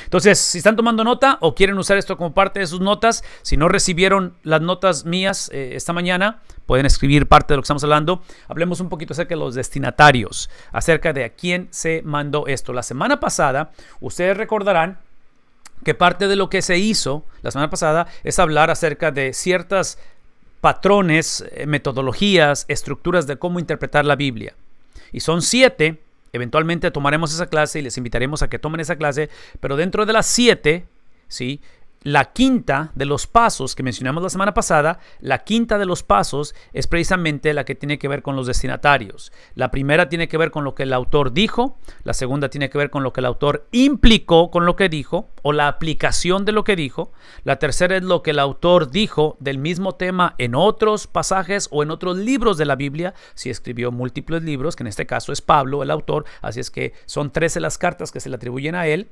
Entonces, si están tomando nota o quieren usar esto como parte de sus notas, si no recibieron las notas mías esta mañana, pueden escribir parte de lo que estamos hablando. Hablemos un poquito acerca de los destinatarios, acerca de a quién se mandó esto. La semana pasada, ustedes recordarán que parte de lo que se hizo la semana pasada es hablar acerca de ciertas patrones, metodologías, estructuras de cómo interpretar la Biblia. Y son 7. Eventualmente tomaremos esa clase y les invitaremos a que tomen esa clase, pero dentro de las 7, ¿sí?, la quinta de los pasos que mencionamos la semana pasada, la quinta de los pasos es precisamente la que tiene que ver con los destinatarios. La primera tiene que ver con lo que el autor dijo, la segunda tiene que ver con lo que el autor implicó con lo que dijo o la aplicación de lo que dijo, la tercera es lo que el autor dijo del mismo tema en otros pasajes o en otros libros de la Biblia, si escribió múltiples libros, que en este caso es Pablo el autor, así es que son 13 las cartas que se le atribuyen a él.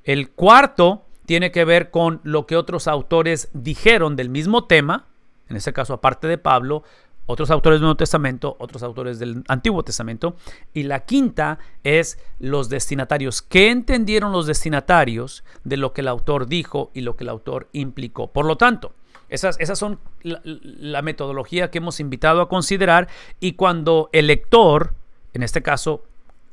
El cuarto tiene que ver con lo que otros autores dijeron del mismo tema, en este caso aparte de Pablo, otros autores del Nuevo Testamento, otros autores del Antiguo Testamento. Y la quinta es los destinatarios. ¿Qué entendieron los destinatarios de lo que el autor dijo y lo que el autor implicó? Por lo tanto, esas son la metodología que hemos invitado a considerar, y cuando el lector, en este caso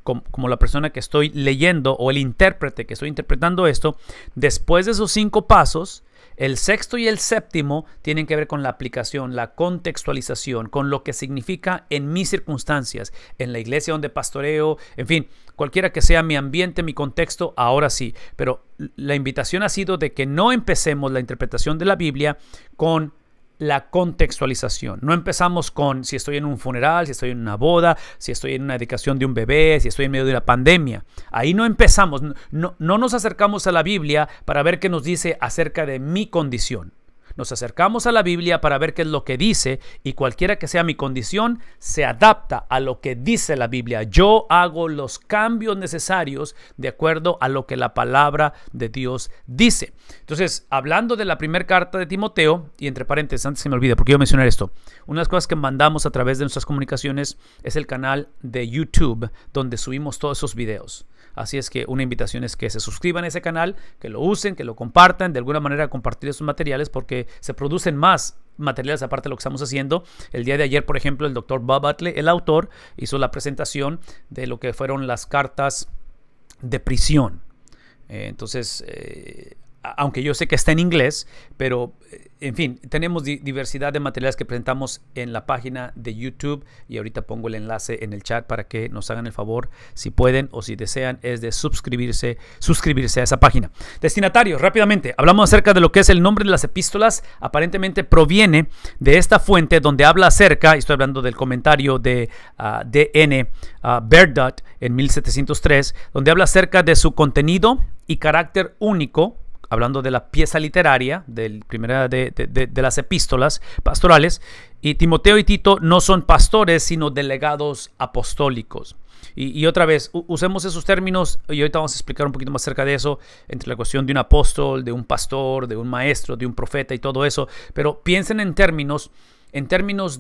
como la persona que estoy leyendo o el intérprete que estoy interpretando esto, después de esos 5 pasos, el sexto y el séptimo tienen que ver con la aplicación, la contextualización, con lo que significa en mis circunstancias, en la iglesia donde pastoreo, en fin, cualquiera que sea mi ambiente, mi contexto, ahora sí. Pero la invitación ha sido de que no empecemos la interpretación de la Biblia con la contextualización. No empezamos con si estoy en un funeral, si estoy en una boda, si estoy en una dedicación de un bebé, si estoy en medio de una pandemia. Ahí no empezamos. No nos acercamos a la Biblia para ver qué nos dice acerca de mi condición. Nos acercamos a la Biblia para ver qué es lo que dice, y cualquiera que sea mi condición se adapta a lo que dice la Biblia. Yo hago los cambios necesarios de acuerdo a lo que la palabra de Dios dice. Entonces, hablando de la primera carta de Timoteo, y entre paréntesis, antes que me olvide, porque quiero mencionar esto, una de las cosas que mandamos a través de nuestras comunicaciones es el canal de YouTube, donde subimos todos esos videos. Así es que una invitación es que se suscriban a ese canal, que lo usen, que lo compartan, de alguna manera compartir esos materiales, porque se producen más materiales aparte de lo que estamos haciendo. El día de ayer, por ejemplo, el doctor Bob Utley, el autor, hizo la presentación de lo que fueron las cartas de prisión. Entonces, aunque yo sé que está en inglés, pero en fin, tenemos diversidad de materiales que presentamos en la página de YouTube, y ahorita pongo el enlace en el chat para que nos hagan el favor, si pueden o si desean, es de suscribirse a esa página. Destinatarios, rápidamente, hablamos acerca de lo que es el nombre de las epístolas. Aparentemente proviene de esta fuente donde habla acerca, y estoy hablando del comentario de D.N. Berdut en 1703, donde habla acerca de su contenido y carácter único, hablando de la pieza literaria de las epístolas pastorales. Y Timoteo y Tito no son pastores, sino delegados apostólicos. Y otra vez, usemos esos términos, y ahorita vamos a explicar un poquito más acerca de eso, entre la cuestión de un apóstol, de un pastor, de un maestro, de un profeta y todo eso. Pero piensen en términos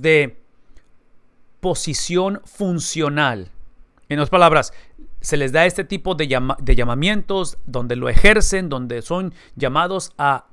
de posición funcional. En otras palabras, se les da este tipo de llamamientos donde lo ejercen, donde son llamados a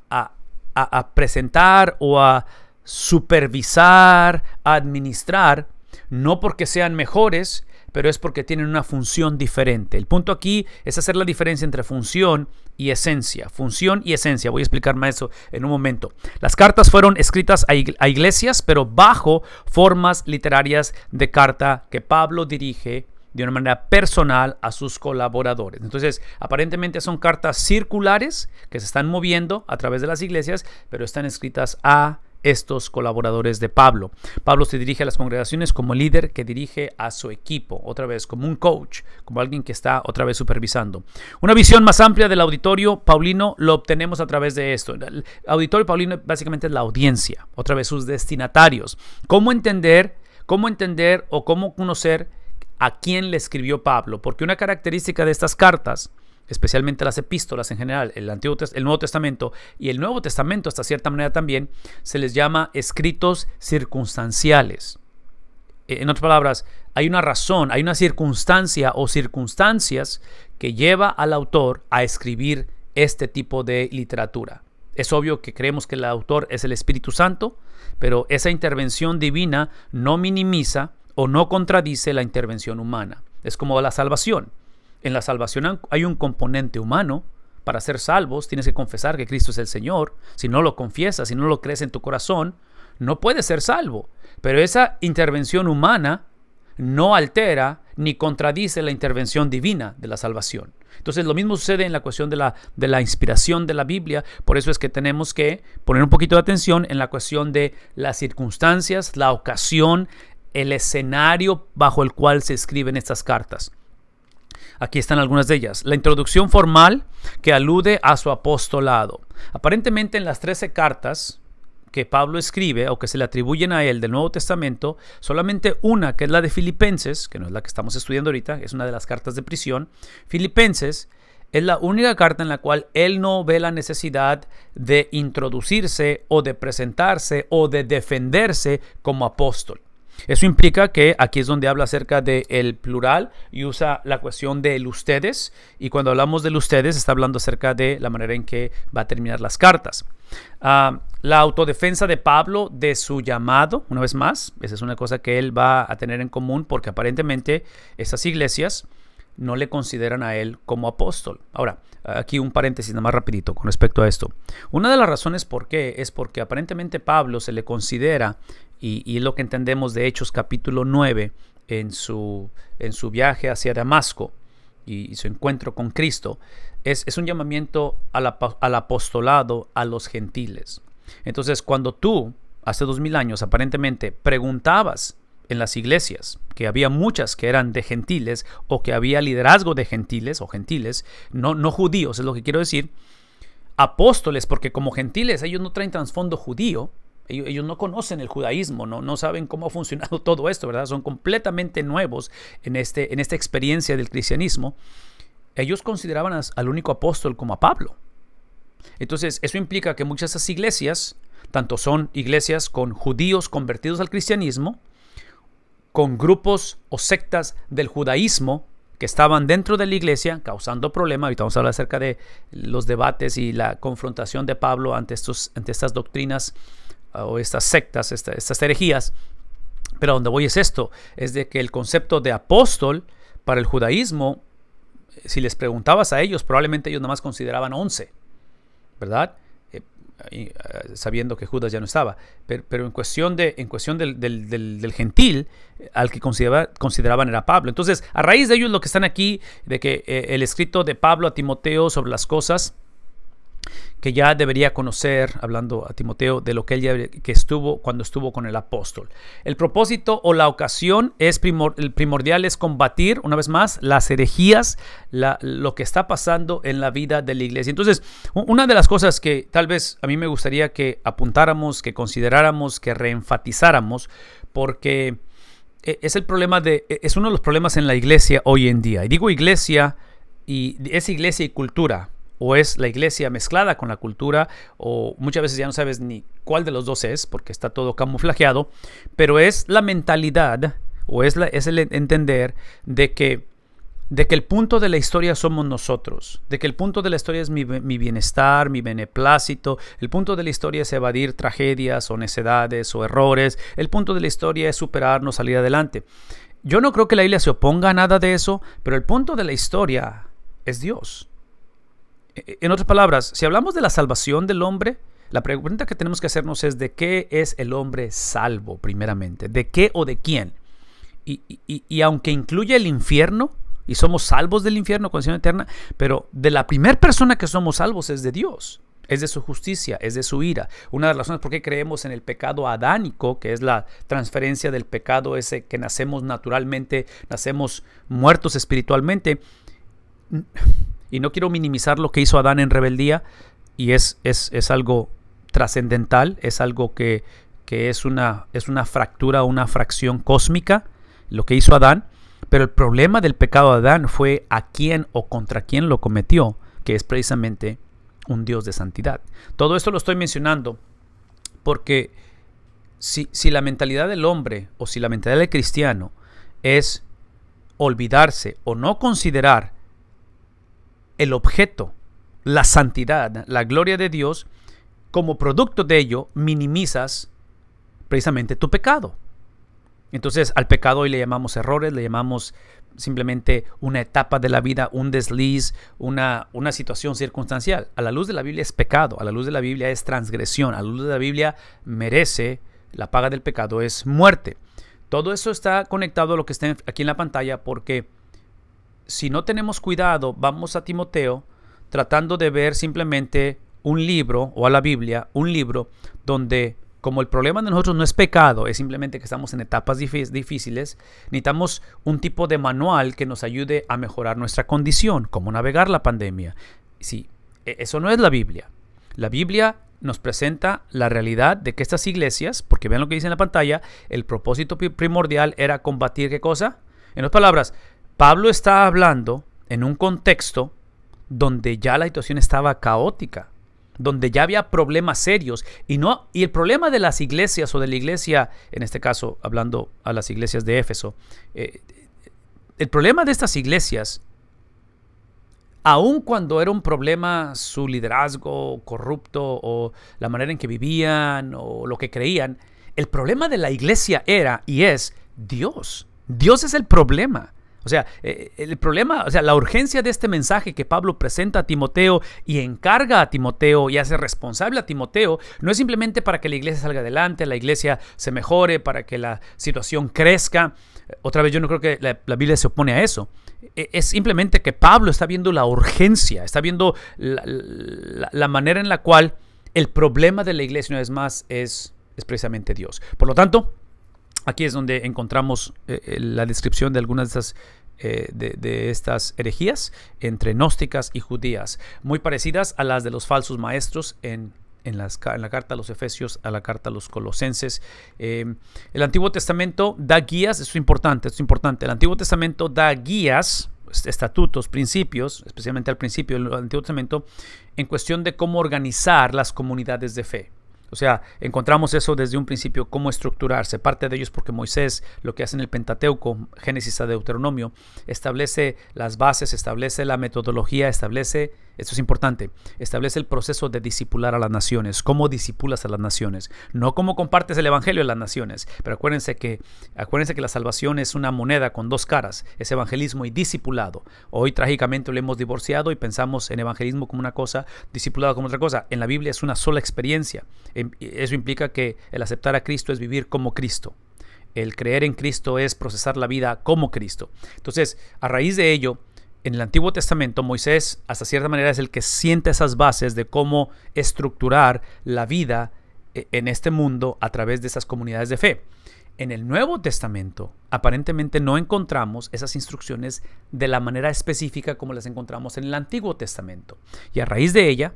presentar o a supervisar, a administrar, no porque sean mejores, pero es porque tienen una función diferente. El punto aquí es hacer la diferencia entre función y esencia. Función y esencia. Voy a explicar más eso en un momento. Las cartas fueron escritas a iglesias, pero bajo formas literarias de carta que Pablo dirige de una manera personal a sus colaboradores. Entonces, aparentemente son cartas circulares que se están moviendo a través de las iglesias, pero están escritas a estos colaboradores de Pablo. Pablo se dirige a las congregaciones como líder que dirige a su equipo, otra vez como un coach, como alguien que está otra vez supervisando. Una visión más amplia del auditorio paulino lo obtenemos a través de esto. El auditorio paulino básicamente es la audiencia, otra vez sus destinatarios. ¿Cómo entender o cómo conocer a quién le escribió Pablo? Porque una característica de estas cartas, especialmente las epístolas en general, el Nuevo Testamento y el Nuevo Testamento hasta cierta manera también, se les llama escritos circunstanciales. En otras palabras, hay una razón, hay una circunstancia o circunstancias que lleva al autor a escribir este tipo de literatura. Es obvio que creemos que el autor es el Espíritu Santo, pero esa intervención divina no minimiza o no contradice la intervención humana. Es como la salvación. En la salvación hay un componente humano. Para ser salvos tienes que confesar que Cristo es el Señor. Si no lo confiesas, si no lo crees en tu corazón, no puedes ser salvo. Pero esa intervención humana no altera ni contradice la intervención divina de la salvación. Entonces lo mismo sucede en la cuestión de la inspiración de la Biblia. Por eso es que tenemos que poner un poquito de atención en la cuestión de las circunstancias, la ocasión, el escenario bajo el cual se escriben estas cartas. Aquí están algunas de ellas. La introducción formal que alude a su apostolado. Aparentemente en las 13 cartas que Pablo escribe o que se le atribuyen a él del Nuevo Testamento, solamente una, que es la de Filipenses, que no es la que estamos estudiando ahorita, es una de las cartas de prisión. Filipenses es la única carta en la cual él no ve la necesidad de introducirse o de presentarse o de defenderse como apóstol. Eso implica que aquí es donde habla acerca del plural y usa la cuestión del ustedes, y cuando hablamos del ustedes está hablando acerca de la manera en que va a terminar las cartas. La autodefensa de Pablo de su llamado, una vez más, esa es una cosa que él va a tener en común, porque aparentemente esas iglesias no le consideran a él como apóstol. Ahora, aquí un paréntesis nada más rapidito con respecto a esto. Una de las razones por qué es porque aparentemente Pablo se le considera, y es lo que entendemos de Hechos capítulo 9 en su viaje hacia Damasco y su encuentro con Cristo, es un llamamiento al apostolado a los gentiles. Entonces, cuando tú, hace 2000 años, aparentemente preguntabas en las iglesias, que había muchas que eran de gentiles, o que había liderazgo de gentiles, o gentiles, no judíos, es lo que quiero decir, apóstoles, porque como gentiles ellos no traen trasfondo judío, ellos no conocen el judaísmo, no saben cómo ha funcionado todo esto, ¿verdad? Son completamente nuevos en esta experiencia del cristianismo. Ellos consideraban al único apóstol como a Pablo. Entonces, eso implica que muchas de esas iglesias, tanto son iglesias con judíos convertidos al cristianismo, con grupos o sectas del judaísmo que estaban dentro de la iglesia causando problemas. Ahorita vamos a hablar acerca de los debates y la confrontación de Pablo ante estas doctrinas o estas sectas, estas herejías. Pero a donde voy es esto, es de que el concepto de apóstol para el judaísmo, si les preguntabas a ellos, probablemente ellos nada más consideraban 11, ¿verdad? Sabiendo que Judas ya no estaba, pero en cuestión del gentil, al que consideraban era Pablo. Entonces, a raíz de ello es lo que están aquí, de que el escrito de Pablo a Timoteo sobre las cosas que ya debería conocer, hablando a Timoteo de lo que él ya estuvo cuando estuvo con el apóstol. El propósito o la ocasión el primordial es combatir, una vez más, las herejías, lo que está pasando en la vida de la iglesia. Entonces, una de las cosas que tal vez a mí me gustaría que apuntáramos, que consideráramos, que reenfatizáramos, porque es uno de los problemas en la iglesia hoy en día. Y digo iglesia, y es iglesia y cultura. O es la iglesia mezclada con la cultura, o muchas veces ya no sabes ni cuál de los dos es, porque está todo camuflajeado, pero es la mentalidad, o es el entender de que el punto de la historia somos nosotros, de que el punto de la historia es mi bienestar, mi beneplácito, el punto de la historia es evadir tragedias o necedades o errores, el punto de la historia es superarnos, salir adelante. Yo no creo que la Biblia se oponga a nada de eso, pero el punto de la historia es Dios. En otras palabras, si hablamos de la salvación del hombre, la pregunta que tenemos que hacernos es ¿de qué es el hombre salvo primeramente? ¿De qué o de quién? Y aunque incluye el infierno, y somos salvos del infierno, condición eterna, pero de la primera persona que somos salvos es de Dios, es de su justicia, es de su ira. Una de las razones por qué creemos en el pecado adánico, que es la transferencia del pecado ese que nacemos naturalmente, nacemos muertos espiritualmente. Y no quiero minimizar lo que hizo Adán en rebeldía, y es algo trascendental, es algo que es una fractura, una fracción cósmica, lo que hizo Adán. Pero el problema del pecado de Adán fue a quién o contra quién lo cometió, que es precisamente un Dios de santidad. Todo esto lo estoy mencionando porque si la mentalidad del hombre o si la mentalidad del cristiano es olvidarse o no considerar el objeto la santidad, la gloria de Dios, como producto de ello minimizas precisamente tu pecado. Entonces al pecado hoy le llamamos errores, le llamamos simplemente una etapa de la vida, un desliz, una situación circunstancial. A la luz de la Biblia es pecado, a la luz de la Biblia es transgresión, a la luz de la Biblia merece, la paga del pecado es muerte. Todo eso está conectado a lo que está aquí en la pantalla, porque si no tenemos cuidado, vamos a Timoteo tratando de ver simplemente un libro, o a la Biblia, un libro donde, como el problema de nosotros no es pecado, es simplemente que estamos en etapas difíciles, necesitamos un tipo de manual que nos ayude a mejorar nuestra condición, cómo navegar la pandemia. Sí, eso no es la Biblia. La Biblia nos presenta la realidad de que estas iglesias, porque vean lo que dice en la pantalla, el propósito primordial era combatir ¿qué cosa? En otras palabras, Pablo está hablando en un contexto donde ya la situación estaba caótica, donde ya había problemas serios, y el problema de las iglesias, o de la iglesia, en este caso hablando a las iglesias de Éfeso, el problema de estas iglesias, aun cuando era un problema su liderazgo corrupto, o la manera en que vivían, o lo que creían, el problema de la iglesia era y es Dios. Dios es el problema. O sea, el problema, o sea, la urgencia de este mensaje que Pablo presenta a Timoteo y encarga a Timoteo y hace responsable a Timoteo, no es simplemente para que la iglesia salga adelante, la iglesia se mejore, para que la situación crezca. Otra vez, yo no creo que la Biblia se opone a eso. Es simplemente que Pablo está viendo la urgencia, está viendo la manera en la cual el problema de la iglesia, una vez más, es precisamente Dios. Por lo tanto, aquí es donde encontramos la descripción de algunas de estas herejías entre gnósticas y judías, muy parecidas a las de los falsos maestros en la carta a los Efesios, a la carta a los Colosenses. El Antiguo Testamento da guías, esto es importante. El Antiguo Testamento da guías, estatutos, principios, especialmente al principio del Antiguo Testamento, en cuestión de cómo organizar las comunidades de fe. O sea, encontramos eso desde un principio, cómo estructurarse. Parte de ello es porque Moisés, lo que hace en el Pentateuco, Génesis a Deuteronomio, establece las bases, establece la metodología, establece, esto es importante, establece el proceso de discipular a las naciones. Cómo discipulas a las naciones. No cómo compartes el evangelio a las naciones. Pero acuérdense que la salvación es una moneda con dos caras. Es evangelismo y discipulado. Hoy trágicamente lo hemos divorciado y pensamos en evangelismo como una cosa, discipulado como otra cosa. En la Biblia es una sola experiencia. Eso implica que el aceptar a Cristo es vivir como Cristo. El creer en Cristo es procesar la vida como Cristo. Entonces, a raíz de ello, en el Antiguo Testamento, Moisés, hasta cierta manera, es el que siente esas bases de cómo estructurar la vida en este mundo a través de esas comunidades de fe. En el Nuevo Testamento, aparentemente no encontramos esas instrucciones de la manera específica como las encontramos en el Antiguo Testamento. Y a raíz de ella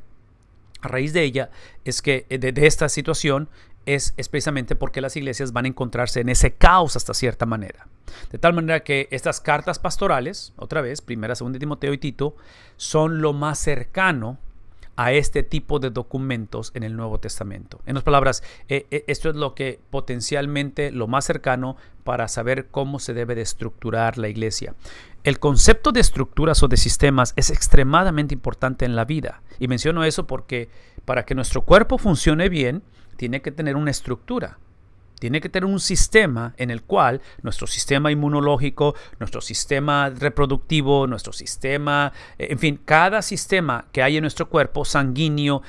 es que de esta situación es precisamente porque las iglesias van a encontrarse en ese caos hasta cierta manera. De tal manera que estas cartas pastorales, otra vez, primera, segunda de Timoteo y Tito, son lo más cercano a este tipo de documentos en el Nuevo Testamento. En otras palabras, esto es lo que potencialmente lo más cercano para saber cómo se debe de estructurar la iglesia. El concepto de estructuras o de sistemas es extremadamente importante en la vida. Y menciono eso porque para que nuestro cuerpo funcione bien, tiene que tener una estructura. Tiene que tener un sistema en el cual nuestro sistema inmunológico, nuestro sistema reproductivo, nuestro sistema, en fin, cada sistema que hay en nuestro cuerpo sanguíneo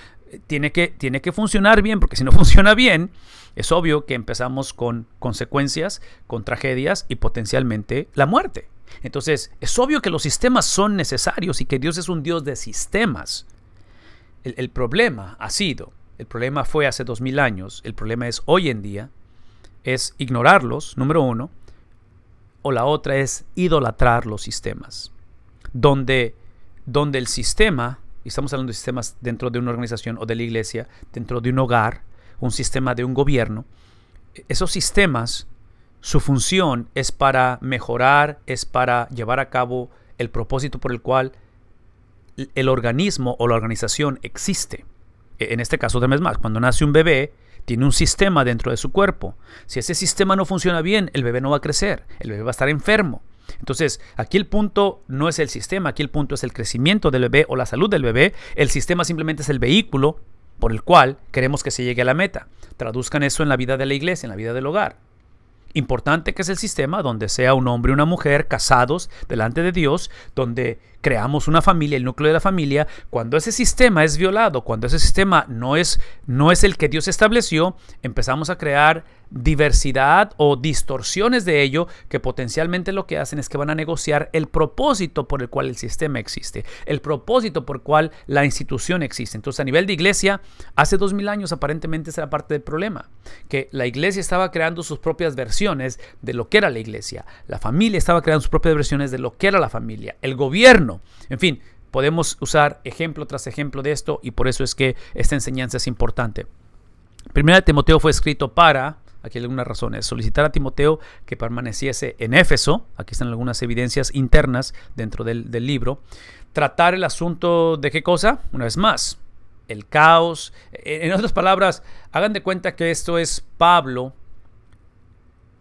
tiene que funcionar bien, porque si no funciona bien, es obvio que empezamos con consecuencias, con tragedias y potencialmente la muerte. Entonces, es obvio que los sistemas son necesarios y que Dios es un Dios de sistemas. El problema fue hace 2000 años, el problema es hoy en día, es ignorarlos, número uno, o la otra es idolatrar los sistemas. Donde el sistema, y estamos hablando de sistemas dentro de una organización o de la iglesia, dentro de un hogar, un sistema de un gobierno, esos sistemas, su función es para mejorar, es para llevar a cabo el propósito por el cual el organismo o la organización existe. En este caso, otra vez más, cuando nace un bebé, tiene un sistema dentro de su cuerpo. Si ese sistema no funciona bien, el bebé no va a crecer, el bebé va a estar enfermo. Entonces, aquí el punto no es el sistema, aquí el punto es el crecimiento del bebé o la salud del bebé. El sistema simplemente es el vehículo por el cual queremos que se llegue a la meta. Traduzcan eso en la vida de la iglesia, en la vida del hogar. Importante que es el sistema donde sea un hombre y una mujer casados delante de Dios, donde creamos una familia, el núcleo de la familia. Cuando ese sistema es violado, cuando ese sistema no es el que Dios estableció, empezamos a crear diversidad o distorsiones de ello que potencialmente lo que hacen es que van a negociar el propósito por el cual el sistema existe, el propósito por el cual la institución existe. Entonces, a nivel de iglesia, hace 2000 años aparentemente esa era parte del problema, que la iglesia estaba creando sus propias versiones de lo que era la iglesia, la familia estaba creando sus propias versiones de lo que era la familia, el gobierno, en fin, podemos usar ejemplo tras ejemplo de esto y por eso es que esta enseñanza es importante. Primera de Timoteo fue escrito para, aquí hay algunas razones, solicitar a Timoteo que permaneciese en Éfeso, aquí están algunas evidencias internas dentro del libro, tratar el asunto de qué cosa, una vez más, el caos, en otras palabras, hagan de cuenta que esto es Pablo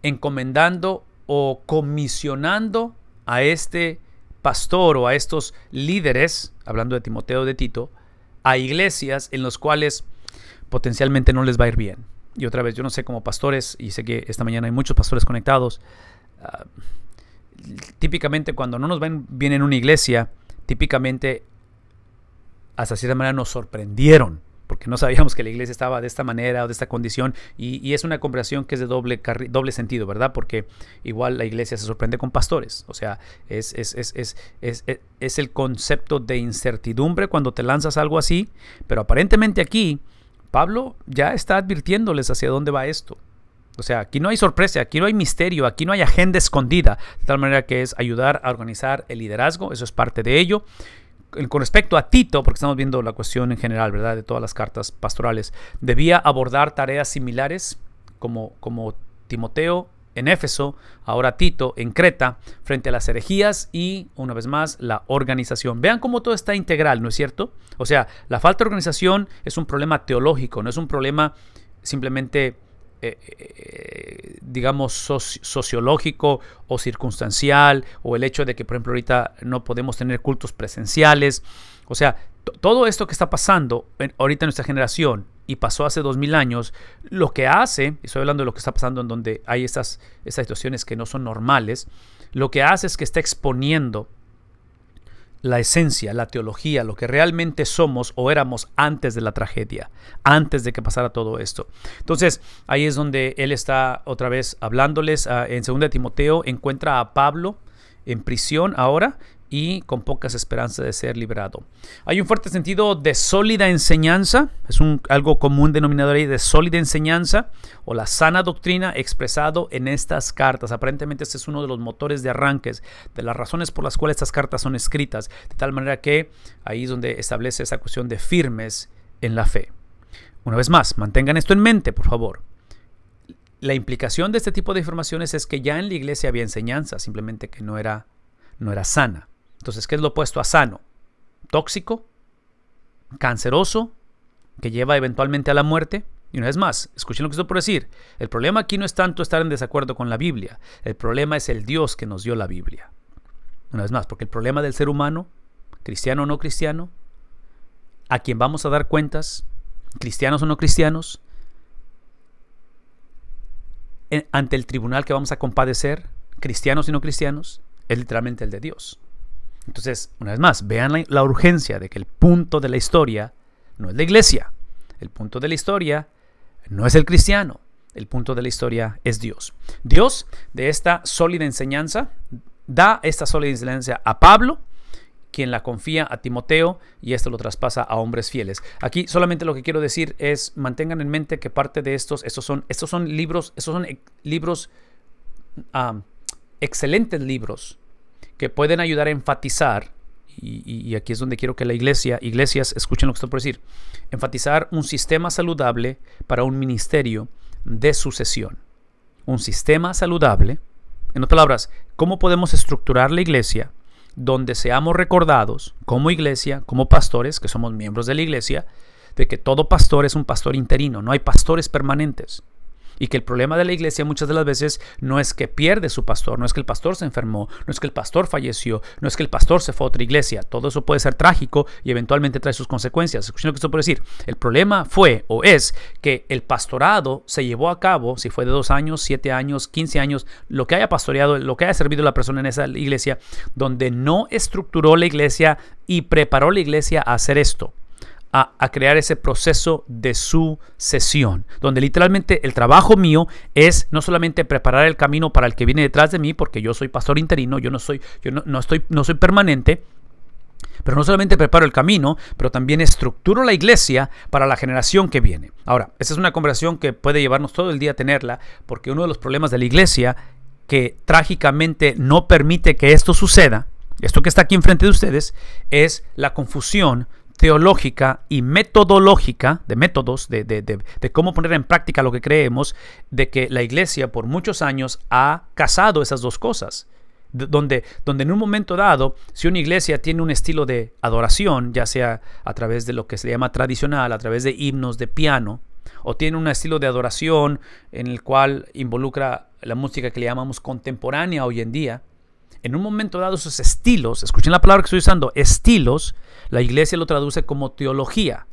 encomendando o comisionando a este pastor o a estos líderes, hablando de Timoteo, de Tito, a iglesias en los cuales potencialmente no les va a ir bien. Y otra vez, yo no sé como pastores, y sé que esta mañana hay muchos pastores conectados, típicamente cuando no nos ven bien en una iglesia, típicamente hasta cierta manera nos sorprendieron, porque no sabíamos que la iglesia estaba de esta manera o de esta condición, y es una comparación que es de doble sentido, ¿verdad? Porque igual la iglesia se sorprende con pastores, o sea, es el concepto de incertidumbre cuando te lanzas algo así, pero aparentemente aquí Pablo ya está advirtiéndoles hacia dónde va esto. O sea, aquí no hay sorpresa, aquí no hay misterio, aquí no hay agenda escondida, de tal manera que es ayudar a organizar el liderazgo, eso es parte de ello. Con respecto a Tito, porque estamos viendo la cuestión en general, ¿verdad?, de todas las cartas pastorales, debía abordar tareas similares como Timoteo en Éfeso, ahora Tito en Creta, frente a las herejías y, una vez más, la organización. Vean cómo todo está integral, ¿no es cierto? O sea, la falta de organización es un problema teológico, no es un problema simplemente digamos sociológico o circunstancial, o el hecho de que por ejemplo ahorita no podemos tener cultos presenciales. O sea, todo esto que está pasando ahorita en nuestra generación y pasó hace 2000 años, lo que hace, estoy hablando de lo que está pasando en donde hay estas situaciones que no son normales, lo que hace es que está exponiendo la esencia, la teología, lo que realmente somos o éramos antes de la tragedia, antes de que pasara todo esto. Entonces, ahí es donde él está otra vez hablándoles. En 2 Timoteo encuentra a Pablo en prisión ahora y con pocas esperanzas de ser liberado. Hay un fuerte sentido de sólida enseñanza, es algo común denominador ahí, de sólida enseñanza o la sana doctrina expresado en estas cartas. Aparentemente este es uno de los motores de arranques, de las razones por las cuales estas cartas son escritas, de tal manera que ahí es donde establece esa cuestión de firmes en la fe. Una vez más, mantengan esto en mente, por favor. La implicación de este tipo de informaciones es que ya en la iglesia había enseñanza, simplemente que no era sana. Entonces, ¿qué es lo opuesto a sano? Tóxico, canceroso, que lleva eventualmente a la muerte. Y una vez más, escuchen lo que estoy por decir. El problema aquí no es tanto estar en desacuerdo con la Biblia. El problema es el Dios que nos dio la Biblia. Una vez más, porque el problema del ser humano, cristiano o no cristiano, a quien vamos a dar cuentas, cristianos o no cristianos, ante el tribunal que vamos a compadecer, cristianos y no cristianos, es literalmente el de Dios. Entonces, una vez más, vean la urgencia de que el punto de la historia no es la iglesia. El punto de la historia no es el cristiano. El punto de la historia es Dios. Dios, de esta sólida enseñanza, da esta sólida enseñanza a Pablo, quien la confía a Timoteo, y esto lo traspasa a hombres fieles. Aquí solamente lo que quiero decir es, mantengan en mente que parte de estos son libros, excelentes libros, que pueden ayudar a enfatizar, y aquí es donde quiero que iglesias, escuchen lo que estoy por decir, enfatizar un sistema saludable para un ministerio de sucesión. Un sistema saludable, en otras palabras, ¿cómo podemos estructurar la iglesia donde seamos recordados como iglesia, como pastores, que somos miembros de la iglesia, de que todo pastor es un pastor interino, no hay pastores permanentes? Y que el problema de la iglesia muchas de las veces no es que pierde su pastor, no es que el pastor se enfermó, no es que el pastor falleció, no es que el pastor se fue a otra iglesia. Todo eso puede ser trágico y eventualmente trae sus consecuencias. Escuchen lo que esto puede decir. El problema fue o es que el pastorado se llevó a cabo, si fue de 2 años, 7 años, 15 años, lo que haya pastoreado, lo que haya servido la persona en esa iglesia, donde no estructuró la iglesia y preparó la iglesia a hacer esto. A crear ese proceso de sucesión, donde literalmente el trabajo mío es no solamente preparar el camino para el que viene detrás de mí, porque yo soy pastor interino, yo no soy permanente, pero no solamente preparo el camino, pero también estructuro la iglesia para la generación que viene. Ahora, esa es una conversación que puede llevarnos todo el día a tenerla, porque uno de los problemas de la iglesia que trágicamente no permite que esto suceda, esto que está aquí enfrente de ustedes, es la confusión teológica y metodológica, de métodos, de cómo poner en práctica lo que creemos, de que la iglesia por muchos años ha casado esas dos cosas. Donde en un momento dado, si una iglesia tiene un estilo de adoración, ya sea a través de lo que se llama tradicional, a través de himnos de piano, o tiene un estilo de adoración en el cual involucra la música que le llamamos contemporánea hoy en día, en un momento dado esos estilos, escuchen la palabra que estoy usando, estilos, la iglesia lo traduce como teología.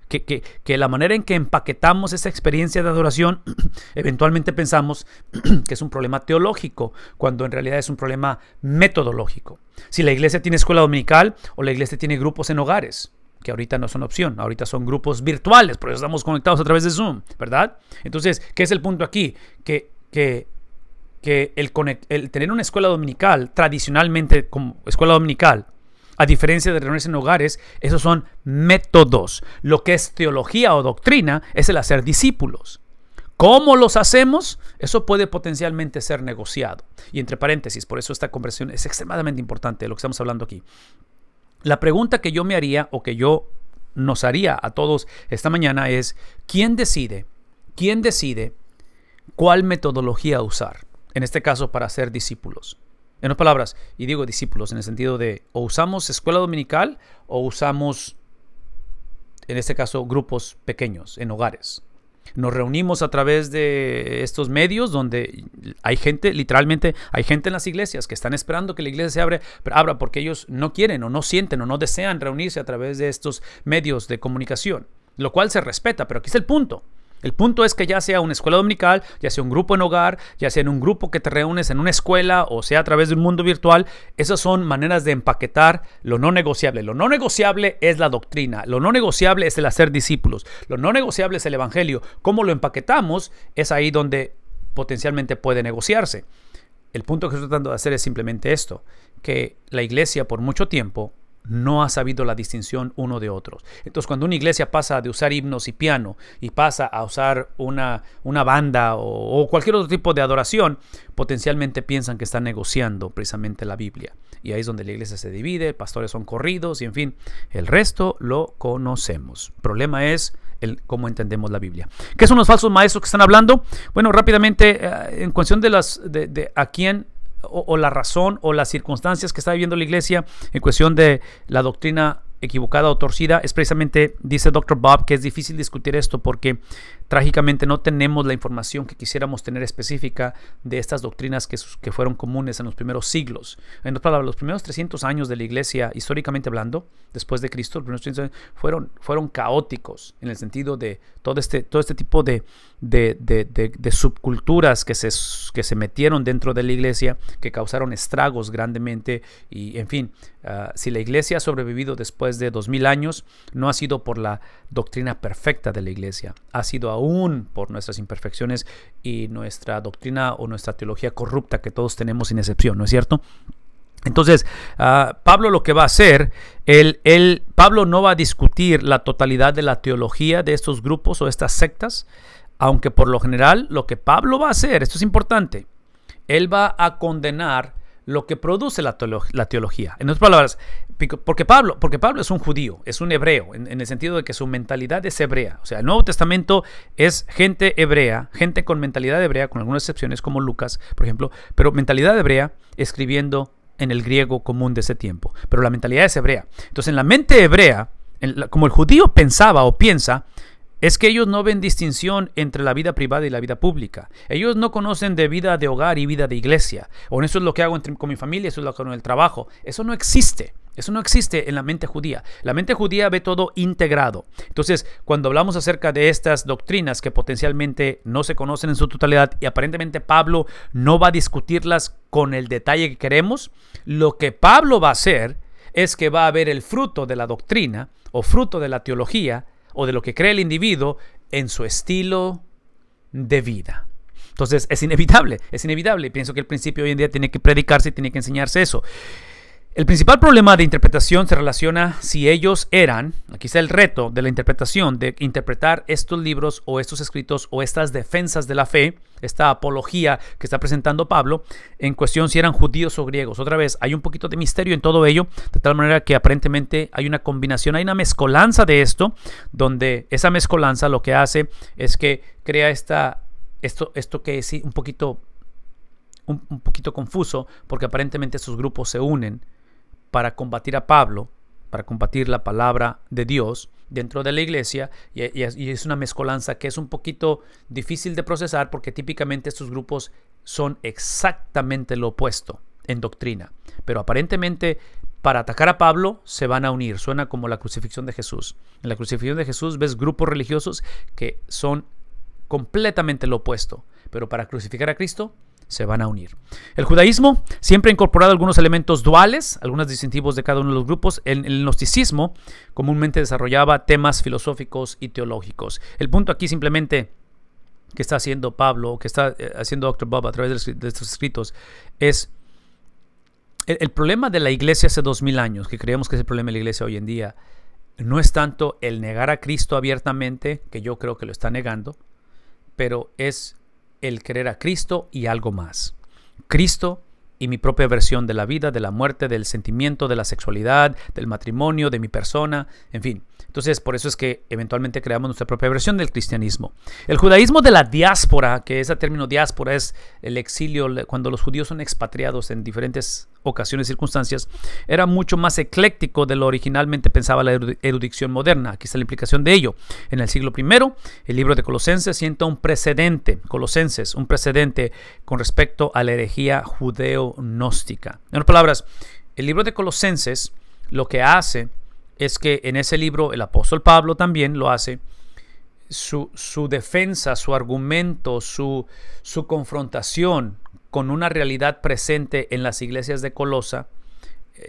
Que la manera en que empaquetamos esa experiencia de adoración, eventualmente pensamos que es un problema teológico, cuando en realidad es un problema metodológico. Si la iglesia tiene escuela dominical o la iglesia tiene grupos en hogares, que ahorita no son opción, ahorita son grupos virtuales, por eso estamos conectados a través de Zoom, ¿verdad? Entonces, ¿qué es el punto aquí? Que el tener una escuela dominical, tradicionalmente como escuela dominical, a diferencia de reuniones en hogares, esos son métodos. Lo que es teología o doctrina es el hacer discípulos. ¿Cómo los hacemos? Eso puede potencialmente ser negociado. Y entre paréntesis, por eso esta conversación es extremadamente importante de lo que estamos hablando aquí. La pregunta que yo me haría o que yo nos haría a todos esta mañana es, ¿quién decide cuál metodología usar? En este caso, para ser discípulos. En otras palabras, y digo discípulos en el sentido de o usamos escuela dominical o usamos, en este caso, grupos pequeños en hogares. Nos reunimos a través de estos medios donde hay gente, literalmente hay gente en las iglesias que están esperando que la iglesia se abra porque ellos no quieren o no sienten o no desean reunirse a través de estos medios de comunicación, lo cual se respeta, pero aquí está el punto. El punto es que ya sea una escuela dominical, ya sea un grupo en hogar, ya sea en un grupo que te reúnes en una escuela o sea a través de un mundo virtual, esas son maneras de empaquetar lo no negociable. Lo no negociable es la doctrina, lo no negociable es el hacer discípulos, lo no negociable es el evangelio. Cómo lo empaquetamos es ahí donde potencialmente puede negociarse. El punto que estoy tratando de hacer es simplemente esto, que la iglesia por mucho tiempo no ha sabido la distinción uno de otros. Entonces, cuando una iglesia pasa de usar himnos y piano y pasa a usar una banda o cualquier otro tipo de adoración, potencialmente piensan que están negociando precisamente la Biblia. Y ahí es donde la iglesia se divide, pastores son corridos y en fin, el resto lo conocemos. El problema es cómo entendemos la Biblia. ¿Qué son los falsos maestros que están hablando? Bueno, rápidamente, en cuestión de a quién o la razón o las circunstancias que está viviendo la iglesia en cuestión de la doctrina equivocada o torcida, es precisamente, dice Dr. Bob, que es difícil discutir esto porque trágicamente no tenemos la información que quisiéramos tener específica de estas doctrinas que fueron comunes en los primeros siglos. En otras palabras, los primeros 300 años de la iglesia, históricamente hablando, después de Cristo, los primeros 300 años fueron caóticos en el sentido de todo este tipo de subculturas que se metieron dentro de la iglesia, que causaron estragos grandemente y, en fin, si la iglesia ha sobrevivido después de 2000 años, no ha sido por la doctrina perfecta de la iglesia, ha sido aún por nuestras imperfecciones y nuestra doctrina o nuestra teología corrupta que todos tenemos sin excepción, ¿no es cierto? Entonces, Pablo lo que va a hacer, Pablo no va a discutir la totalidad de la teología de estos grupos o estas sectas, aunque por lo general lo que Pablo va a hacer, esto es importante, él va a condenar lo que produce la teología. En otras palabras, porque Pablo es un judío, es un hebreo, en el sentido de que su mentalidad es hebrea. O sea, el Nuevo Testamento es gente hebrea, gente con mentalidad hebrea, con algunas excepciones como Lucas, por ejemplo, pero mentalidad hebrea escribiendo en el griego común de ese tiempo. Pero la mentalidad es hebrea. Entonces, en la mente hebrea, como el judío pensaba o piensa, es que ellos no ven distinción entre la vida privada y la vida pública. Ellos no conocen de vida de hogar y vida de iglesia. O eso es lo que hago con mi familia, eso es lo que hago en el trabajo. Eso no existe. Eso no existe en la mente judía. La mente judía ve todo integrado. Entonces, cuando hablamos acerca de estas doctrinas que potencialmente no se conocen en su totalidad y aparentemente Pablo no va a discutirlas con el detalle que queremos, lo que Pablo va a hacer es que va a ver el fruto de la doctrina o fruto de la teología o de lo que cree el individuo en su estilo de vida. Entonces es inevitable. Pienso que el principio hoy en día tiene que predicarse y tiene que enseñarse eso. El principal problema de interpretación se relaciona si ellos eran, aquí está el reto de la interpretación, de interpretar estos libros o estos escritos o estas defensas de la fe, esta apología que está presentando Pablo, en cuestión si eran judíos o griegos. Otra vez, hay un poquito de misterio en todo ello, de tal manera que aparentemente hay una combinación, hay una mezcolanza de esto, donde esa mezcolanza lo que hace es que crea esto que es un poquito confuso, porque aparentemente estos grupos se unen para combatir a Pablo, para combatir la palabra de Dios dentro de la iglesia, y es una mezcolanza que es un poquito difícil de procesar porque típicamente estos grupos son exactamente lo opuesto en doctrina, pero aparentemente para atacar a Pablo se van a unir. Suena como la crucifixión de Jesús. En la crucifixión de Jesús ves grupos religiosos que son completamente lo opuesto, pero para crucificar a Cristo se van a unir. El judaísmo siempre ha incorporado algunos elementos duales, algunos distintivos de cada uno de los grupos. El gnosticismo comúnmente desarrollaba temas filosóficos y teológicos. El punto aquí simplemente que está haciendo Pablo, que está haciendo Dr. Bob a través de estos escritos, es el problema de la iglesia hace 2000 años, que creemos que es el problema de la iglesia hoy en día, no es tanto el negar a Cristo abiertamente, que yo creo que lo está negando, pero es el creer a Cristo y algo más. Cristo y mi propia versión de la vida, de la muerte, del sentimiento, de la sexualidad, del matrimonio, de mi persona, en fin. Entonces, por eso es que eventualmente creamos nuestra propia versión del cristianismo. El judaísmo de la diáspora, que ese término diáspora es el exilio, cuando los judíos son expatriados en diferentes ocasiones y circunstancias, era mucho más ecléctico de lo originalmente pensaba la erudición moderna. Aquí está la implicación de ello. En el siglo I, el libro de Colosenses sienta un precedente, un precedente con respecto a la herejía judeo-gnóstica. En otras palabras, el libro de Colosenses lo que hace es que en ese libro el apóstol Pablo también lo hace, su defensa, su argumento, su confrontación con una realidad presente en las iglesias de Colosa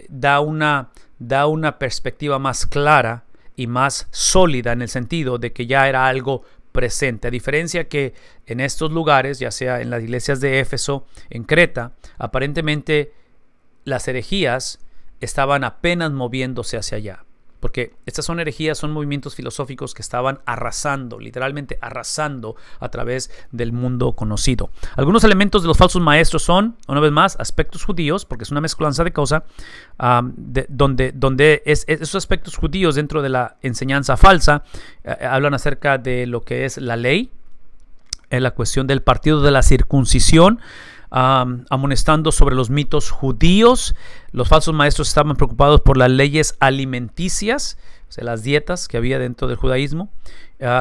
da una perspectiva más clara y más sólida en el sentido de que ya era algo presente, a diferencia que en estos lugares, ya sea en las iglesias de Éfeso, en Creta, aparentemente las herejías estaban apenas moviéndose hacia allá. Porque estas son herejías, son movimientos filosóficos que estaban arrasando, literalmente arrasando a través del mundo conocido. Algunos elementos de los falsos maestros son, una vez más, aspectos judíos, porque es una mezcolanza de cosas, donde esos aspectos judíos dentro de la enseñanza falsa hablan acerca de lo que es la ley, la cuestión del partido de la circuncisión, amonestando sobre los mitos judíos. Los falsos maestros estaban preocupados por las leyes alimenticias, o sea, las dietas que había dentro del judaísmo.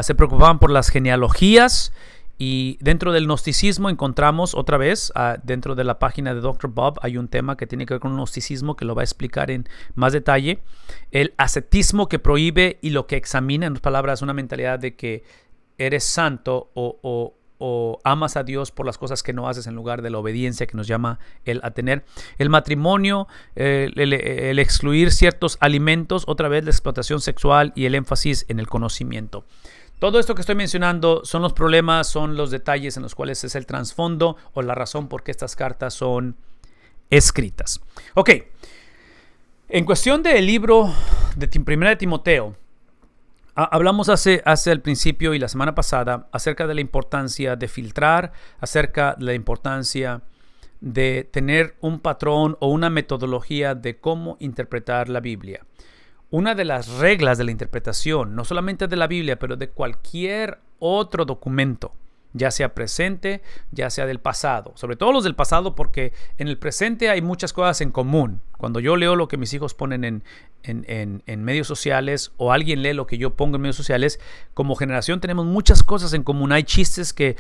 Se preocupaban por las genealogías, y dentro del gnosticismo encontramos otra vez, dentro de la página de Dr. Bob hay un tema que tiene que ver con el gnosticismo, que lo va a explicar en más detalle. El ascetismo, que prohíbe y lo que examina, en otras palabras, una mentalidad de que eres santo o amas a Dios por las cosas que no haces en lugar de la obediencia que nos llama Él a tener. El matrimonio, el excluir ciertos alimentos, otra vez la explotación sexual y el énfasis en el conocimiento. Todo esto que estoy mencionando son los problemas, son los detalles en los cuales es el trasfondo o la razón por qué estas cartas son escritas. Ok, en cuestión del libro de Primera de Timoteo, hablamos hace el principio y la semana pasada acerca de la importancia de filtrar, acerca de la importancia de tener un patrón o una metodología de cómo interpretar la Biblia. Una de las reglas de la interpretación, no solamente de la Biblia, pero de cualquier otro documento, ya sea presente, ya sea del pasado. Sobre todo los del pasado, porque en el presente hay muchas cosas en común. Cuando yo leo lo que mis hijos ponen en medios sociales, o alguien lee lo que yo pongo en medios sociales, como generación tenemos muchas cosas en común. Hay chistes que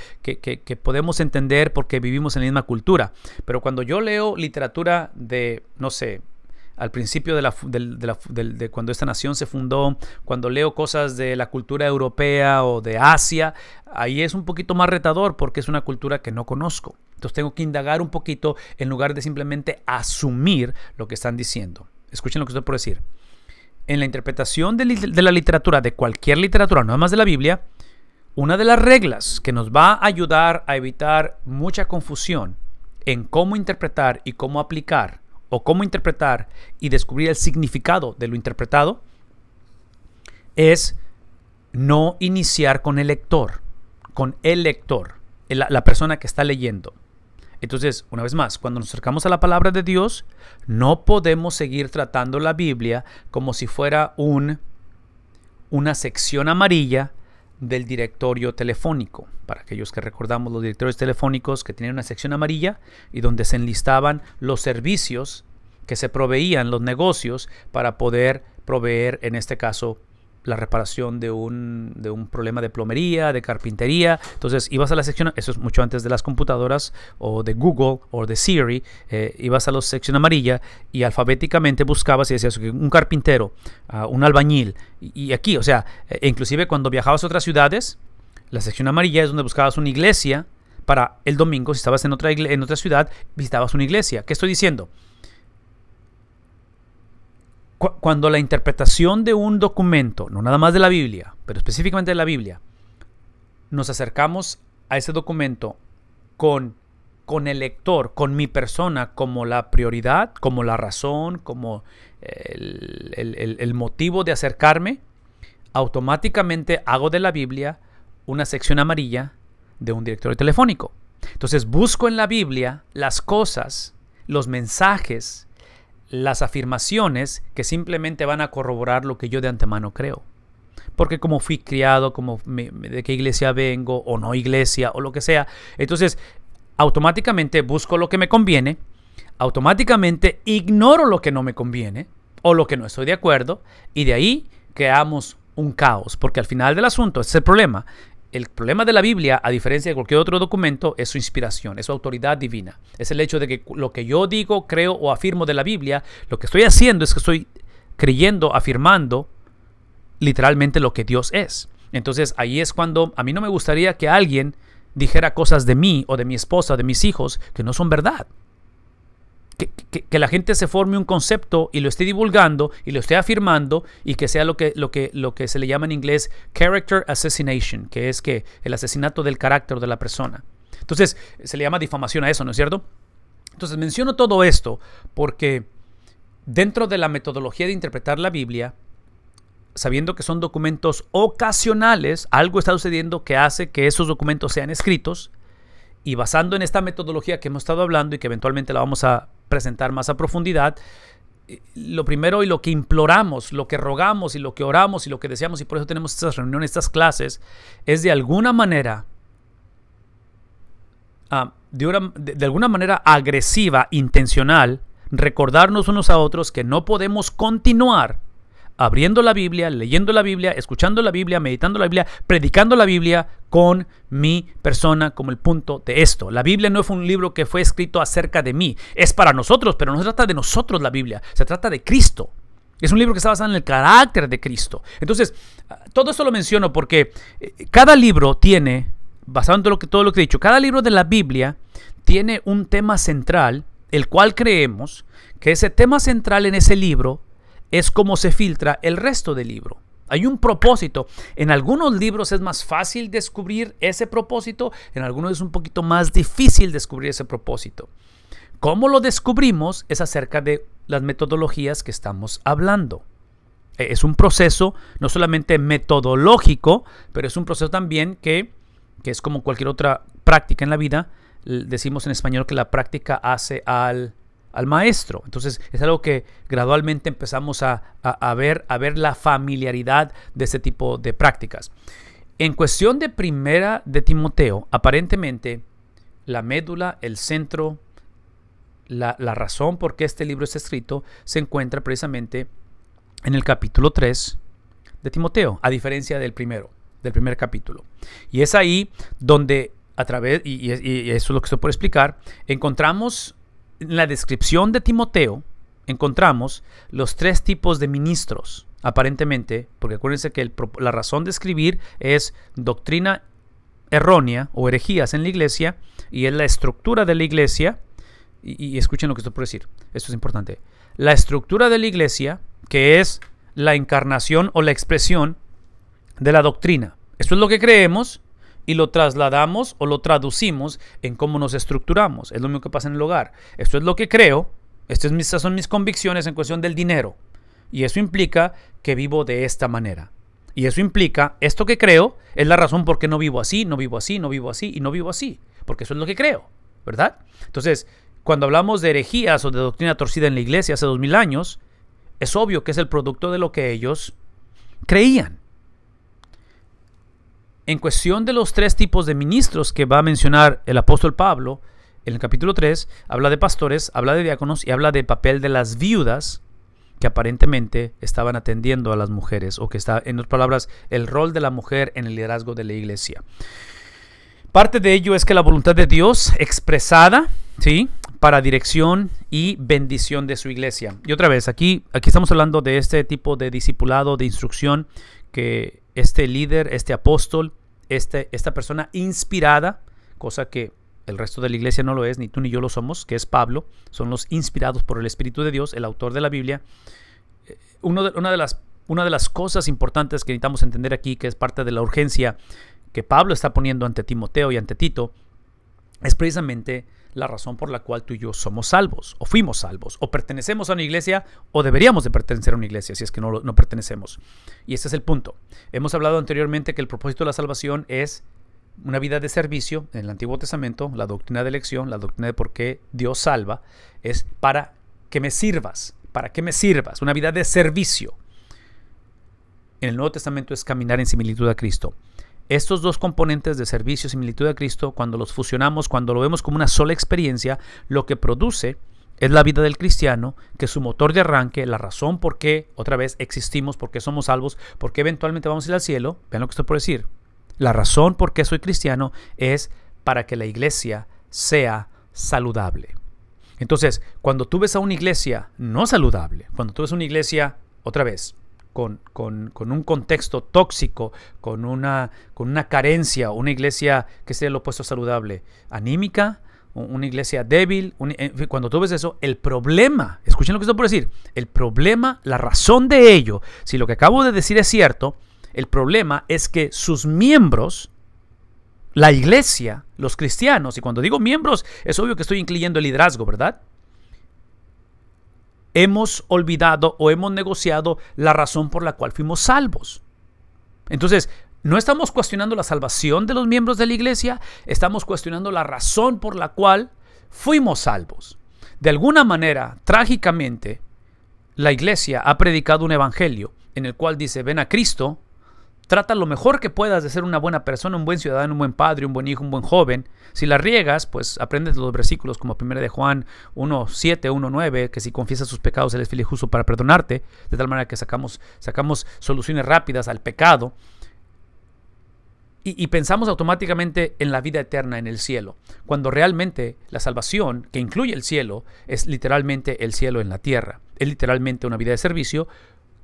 podemos entender porque vivimos en la misma cultura. Pero cuando yo leo literatura de, no sé, al principio de cuando esta nación se fundó, cuando leo cosas de la cultura europea o de Asia, ahí es un poquito más retador porque es una cultura que no conozco. Entonces tengo que indagar un poquito en lugar de simplemente asumir lo que están diciendo. Escuchen lo que estoy por decir. En la interpretación de la literatura, de cualquier literatura, no más de la Biblia, una de las reglas que nos va a ayudar a evitar mucha confusión en cómo interpretar y cómo aplicar, o cómo interpretar y descubrir el significado de lo interpretado, es no iniciar con el lector, la persona que está leyendo. Entonces, una vez más, cuando nos acercamos a la palabra de Dios, no podemos seguir tratando la Biblia como si fuera una sección amarilla del directorio telefónico. Para aquellos que recordamos los directorios telefónicos que tenían una sección amarilla y donde se enlistaban los servicios que se proveían, los negocios, para poder proveer, en este caso, la reparación de un problema de plomería, de carpintería. Entonces ibas a la sección, eso es mucho antes de las computadoras o de Google o de Siri, ibas a la sección amarilla y alfabéticamente buscabas y decías un carpintero, un albañil, y aquí, o sea, inclusive cuando viajabas a otras ciudades, la sección amarilla es donde buscabas una iglesia para el domingo. Si estabas en otra ciudad, visitabas una iglesia. ¿Qué estoy diciendo? Cuando la interpretación de un documento, no nada más de la Biblia, pero específicamente de la Biblia, nos acercamos a ese documento con el lector, con mi persona como la prioridad, como la razón, como el motivo de acercarme, automáticamente hago de la Biblia una sección amarilla de un directorio telefónico. Entonces busco en la Biblia las cosas, los mensajes, las afirmaciones que simplemente van a corroborar lo que yo de antemano creo. Porque como fui criado, de qué iglesia vengo, o no iglesia, o lo que sea, entonces automáticamente busco lo que me conviene, automáticamente ignoro lo que no me conviene, o lo que no estoy de acuerdo, y de ahí creamos un caos. Porque al final del asunto, ese es el problema. El problema de la Biblia, a diferencia de cualquier otro documento, es su inspiración, es su autoridad divina. Es el hecho de que lo que yo digo, creo o afirmo de la Biblia, lo que estoy haciendo es que estoy creyendo, afirmando literalmente lo que Dios es. Entonces ahí es cuando a mí no me gustaría que alguien dijera cosas de mí o de mi esposa, de mis hijos, que no son verdad. Que la gente se forme un concepto y lo esté divulgando y lo esté afirmando, y que sea lo que se le llama en inglés character assassination, que es que el asesinato del carácter de la persona. Entonces se le llama difamación a eso, ¿no es cierto? Entonces menciono todo esto porque dentro de la metodología de interpretar la Biblia, sabiendo que son documentos ocasionales, algo está sucediendo que hace que esos documentos sean escritos, y basando en esta metodología que hemos estado hablando y que eventualmente la vamos a presentar más a profundidad, lo primero y lo que imploramos, lo que rogamos y lo que oramos y lo que deseamos, y por eso tenemos estas reuniones, estas clases, es de alguna manera, de alguna manera agresiva, intencional, recordarnos unos a otros que no podemos continuar abriendo la Biblia, leyendo la Biblia, escuchando la Biblia, meditando la Biblia, predicando la Biblia con mi persona como el punto de esto. La Biblia no fue un libro que fue escrito acerca de mí. Es para nosotros, pero no se trata de nosotros la Biblia. Se trata de Cristo. Es un libro que está basado en el carácter de Cristo. Entonces, todo esto lo menciono porque cada libro tiene, basado en todo lo que he dicho, cada libro de la Biblia tiene un tema central, el cual creemos que ese tema central en ese libro es como se filtra el resto del libro. Hay un propósito. En algunos libros es más fácil descubrir ese propósito, en algunos es un poquito más difícil descubrir ese propósito. ¿Cómo lo descubrimos? Es acerca de las metodologías que estamos hablando. Es un proceso no solamente metodológico, pero es un proceso también que es como cualquier otra práctica en la vida. Decimos en español que la práctica hace al maestro. Entonces es algo que gradualmente empezamos a ver la familiaridad de este tipo de prácticas. En cuestión de primera de Timoteo, aparentemente la médula, el centro, la razón por qué este libro está escrito se encuentra precisamente en el capítulo 3 de Timoteo, a diferencia del primer capítulo. Y es ahí donde a través, y eso es lo que estoy por explicar, encontramos en la descripción de Timoteo, encontramos los 3 tipos de ministros, aparentemente, porque acuérdense que la razón de escribir es doctrina errónea o herejías en la iglesia, y es la estructura de la iglesia, y escuchen lo que estoy por decir, esto es importante, la estructura de la iglesia, que es la encarnación o la expresión de la doctrina. Esto es lo que creemos y lo trasladamos o lo traducimos en cómo nos estructuramos. Es lo mismo que pasa en el hogar. Esto es lo que creo, estas son mis convicciones en cuestión del dinero. Y eso implica que vivo de esta manera. Y eso implica, esto que creo es la razón por qué no vivo así, no vivo así, no vivo así y no vivo así. Porque eso es lo que creo, ¿verdad? Entonces, cuando hablamos de herejías o de doctrina torcida en la iglesia hace 2000 años, es obvio que es el producto de lo que ellos creían. En cuestión de los 3 tipos de ministros que va a mencionar el apóstol Pablo, en el capítulo 3, habla de pastores, habla de diáconos y habla del papel de las viudas que aparentemente estaban atendiendo a las mujeres, o que está, en otras palabras, el rol de la mujer en el liderazgo de la iglesia. Parte de ello es que la voluntad de Dios expresada, ¿sí?, para dirección y bendición de su iglesia. Y otra vez, aquí estamos hablando de este tipo de discipulado, de instrucción, que este líder, este apóstol, esta persona inspirada, cosa que el resto de la iglesia no lo es, ni tú ni yo lo somos, que es Pablo, son los inspirados por el Espíritu de Dios, el autor de la Biblia. Una de las cosas importantes que necesitamos entender aquí, que es parte de la urgencia que Pablo está poniendo ante Timoteo y ante Tito, es precisamente la razón por la cual tú y yo somos salvos, o fuimos salvos, o pertenecemos a una iglesia, o deberíamos de pertenecer a una iglesia, si es que no pertenecemos. Y este es el punto. Hemos hablado anteriormente que el propósito de la salvación es una vida de servicio. En el Antiguo Testamento, la doctrina de elección, la doctrina de por qué Dios salva, es para que me sirvas, una vida de servicio. En el Nuevo Testamento es caminar en similitud a Cristo. Estos 2 componentes de servicio y similitud a Cristo, cuando los fusionamos, cuando lo vemos como una sola experiencia, lo que produce es la vida del cristiano, que su motor de arranque, la razón por qué, otra vez, existimos, por qué somos salvos, por qué eventualmente vamos a ir al cielo. Vean lo que estoy por decir. La razón por qué soy cristiano es para que la iglesia sea saludable. Entonces, cuando tú ves a una iglesia no saludable, cuando tú ves una iglesia, otra vez, con un contexto tóxico, con una carencia, una iglesia que sea lo opuesto a saludable, anímica, una iglesia débil, cuando tú ves eso, el problema, escuchen lo que estoy por decir, el problema, la razón de ello, si lo que acabo de decir es cierto, el problema es que sus miembros, la iglesia, los cristianos, y cuando digo miembros, es obvio que estoy incluyendo el liderazgo, ¿verdad? Hemos olvidado o hemos negociado la razón por la cual fuimos salvos. Entonces, no estamos cuestionando la salvación de los miembros de la iglesia, estamos cuestionando la razón por la cual fuimos salvos. De alguna manera, trágicamente, la iglesia ha predicado un evangelio en el cual dice, ven a Cristo, trata lo mejor que puedas de ser una buena persona, un buen ciudadano, un buen padre, un buen hijo, un buen joven. Si la riegas, pues aprendes los versículos como 1 de Juan 1:7, 1:9, que si confiesas sus pecados, Él es fiel y justo para perdonarte, de tal manera que sacamos soluciones rápidas al pecado. Y pensamos automáticamente en la vida eterna, en el cielo, cuando realmente la salvación, que incluye el cielo, es literalmente el cielo en la tierra. Es literalmente una vida de servicio,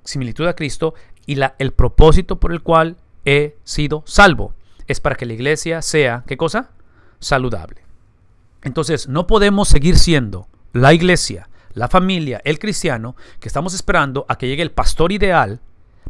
similitud a Cristo, y el propósito por el cual he sido salvo es para que la iglesia sea, ¿qué cosa? Saludable. Entonces, no podemos seguir siendo la iglesia, la familia, el cristiano, que estamos esperando a que llegue el pastor ideal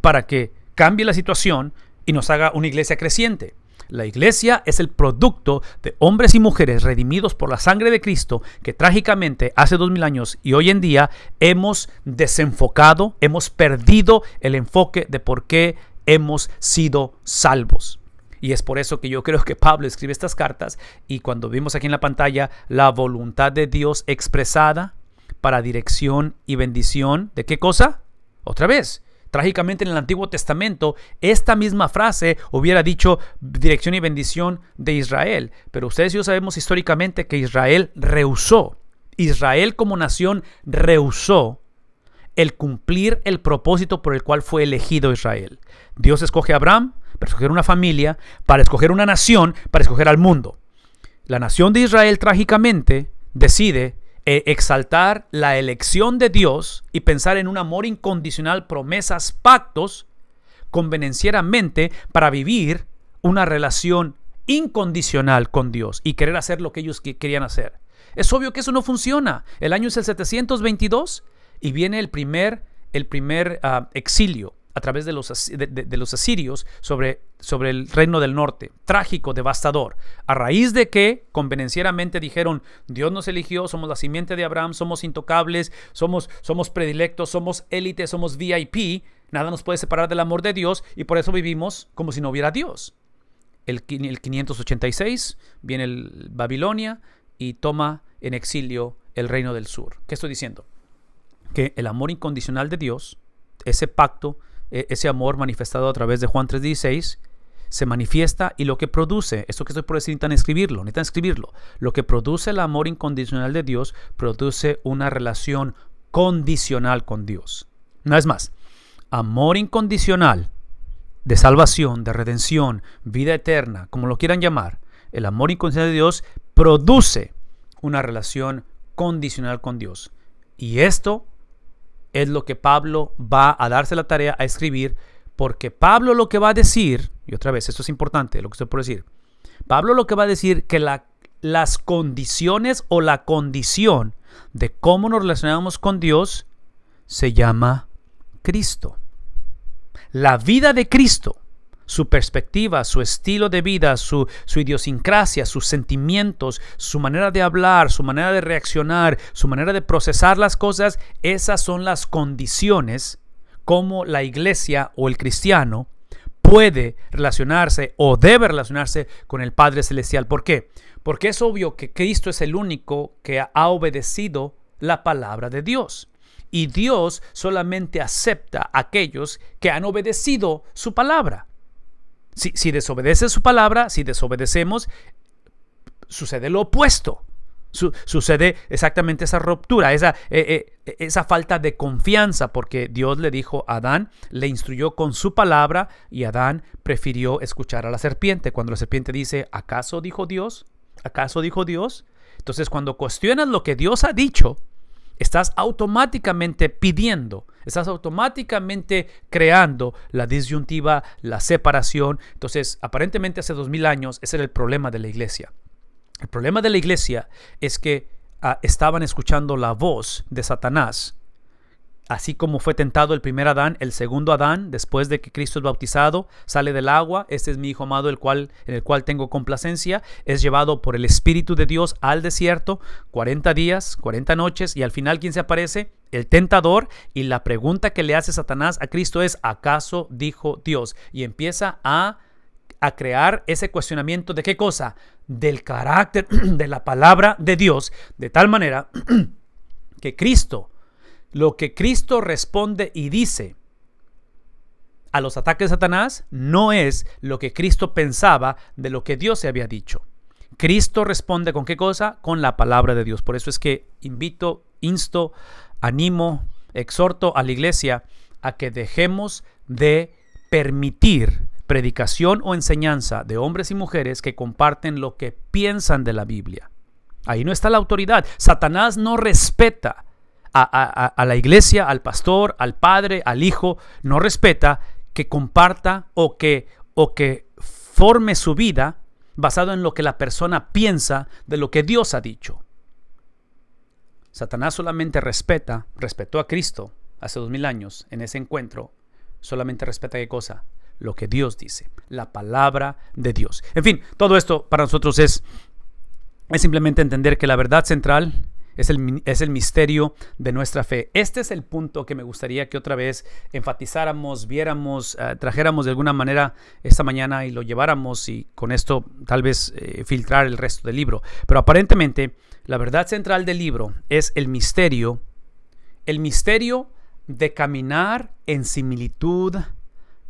para que cambie la situación y nos haga una iglesia creciente. La iglesia es el producto de hombres y mujeres redimidos por la sangre de Cristo, que trágicamente hace 2000 años y hoy en día hemos desenfocado, hemos perdido el enfoque de por qué hemos sido salvos. Y es por eso que yo creo que Pablo escribe estas cartas, y cuando vimos aquí en la pantalla la voluntad de Dios expresada para dirección y bendición, ¿de qué cosa? Otra vez, Trágicamente en el Antiguo Testamento, esta misma frase hubiera dicho dirección y bendición de Israel. Pero ustedes y yo sabemos históricamente que Israel rehusó. Israel como nación rehusó el cumplir el propósito por el cual fue elegido Israel. Dios escoge a Abraham para escoger una familia, para escoger una nación, para escoger al mundo. La nación de Israel trágicamente decide exaltar la elección de Dios y pensar en un amor incondicional, promesas, pactos, convenencieramente para vivir una relación incondicional con Dios y querer hacer lo que ellos querían hacer. Es obvio que eso no funciona. El año es el 722 y viene el primer exilio a través de los asirios sobre el reino del norte. Trágico, devastador. A raíz de que convenencieramente dijeron, Dios nos eligió, somos la simiente de Abraham, somos intocables, somos predilectos, somos élite, somos VIP, nada nos puede separar del amor de Dios y por eso vivimos como si no hubiera Dios. El 586 viene el Babilonia y toma en exilio el reino del sur. ¿Qué estoy diciendo? Que el amor incondicional de Dios, ese pacto, ese amor manifestado a través de Juan 3:16, se manifiesta y lo que produce, esto que estoy por decir necesitan escribirlo, lo que produce el amor incondicional de Dios, produce una relación condicional con Dios. Una vez más, amor incondicional de salvación, de redención, vida eterna, como lo quieran llamar, el amor incondicional de Dios produce una relación condicional con Dios. Y esto es lo que Pablo va a darse la tarea a escribir, porque Pablo lo que va a decir, y otra vez, esto es importante, lo que estoy por decir, Pablo lo que va a decir que las condiciones o la condición de cómo nos relacionamos con Dios se llama Cristo. La vida de Cristo, su perspectiva, su estilo de vida, su idiosincrasia, sus sentimientos, su manera de hablar, su manera de reaccionar, su manera de procesar las cosas, esas son las condiciones como la iglesia o el cristiano puede relacionarse o debe relacionarse con el Padre Celestial. ¿Por qué? Porque es obvio que Cristo es el único que ha obedecido la palabra de Dios. Y Dios solamente acepta a aquellos que han obedecido su palabra. Si desobedece su palabra, si desobedecemos, sucede lo opuesto. Sucede exactamente esa ruptura, esa falta de confianza, porque Dios le dijo a Adán, le instruyó con su palabra y Adán prefirió escuchar a la serpiente. Cuando la serpiente dice, ¿acaso dijo Dios? ¿Acaso dijo Dios? Entonces, cuando cuestionas lo que Dios ha dicho, estás automáticamente pidiendo, estás automáticamente creando la disyuntiva, la separación. Entonces, aparentemente hace 2000 años ese era el problema de la iglesia. El problema de la iglesia es que estaban escuchando la voz de Satanás. Así como fue tentado el primer Adán, el segundo Adán, después de que Cristo es bautizado, sale del agua. Este es mi Hijo amado, en el cual tengo complacencia. Es llevado por el Espíritu de Dios al desierto, 40 días, 40 noches, y al final, ¿quién se aparece? El tentador. Y la pregunta que le hace Satanás a Cristo es, ¿acaso dijo Dios? Y empieza a crear ese cuestionamiento de ¿qué cosa? Del carácter de la palabra de Dios, de tal manera que lo que Cristo responde y dice a los ataques de Satanás no es lo que Cristo pensaba de lo que Dios se había dicho. Cristo responde ¿con qué cosa? Con la palabra de Dios. Por eso es que insto, animo, exhorto a la iglesia a que dejemos de permitir predicación o enseñanza de hombres y mujeres que comparten lo que piensan de la Biblia. Ahí no está la autoridad. Satanás no respeta a la iglesia, al pastor, al padre, al hijo. No respeta que comparta o que forme su vida basado en lo que la persona piensa de lo que Dios ha dicho. Satanás solamente respetó a Cristo hace 2000 años en ese encuentro. Solamente respeta ¿qué cosa? Lo que Dios dice, la palabra de Dios. En fin, todo esto para nosotros es simplemente entender que la verdad central es el misterio de nuestra fe. Este es el punto que me gustaría que otra vez enfatizáramos, viéramos, trajéramos de alguna manera esta mañana y lo lleváramos, y con esto tal vez filtrar el resto del libro. Pero aparentemente la verdad central del libro es el misterio de caminar en similitud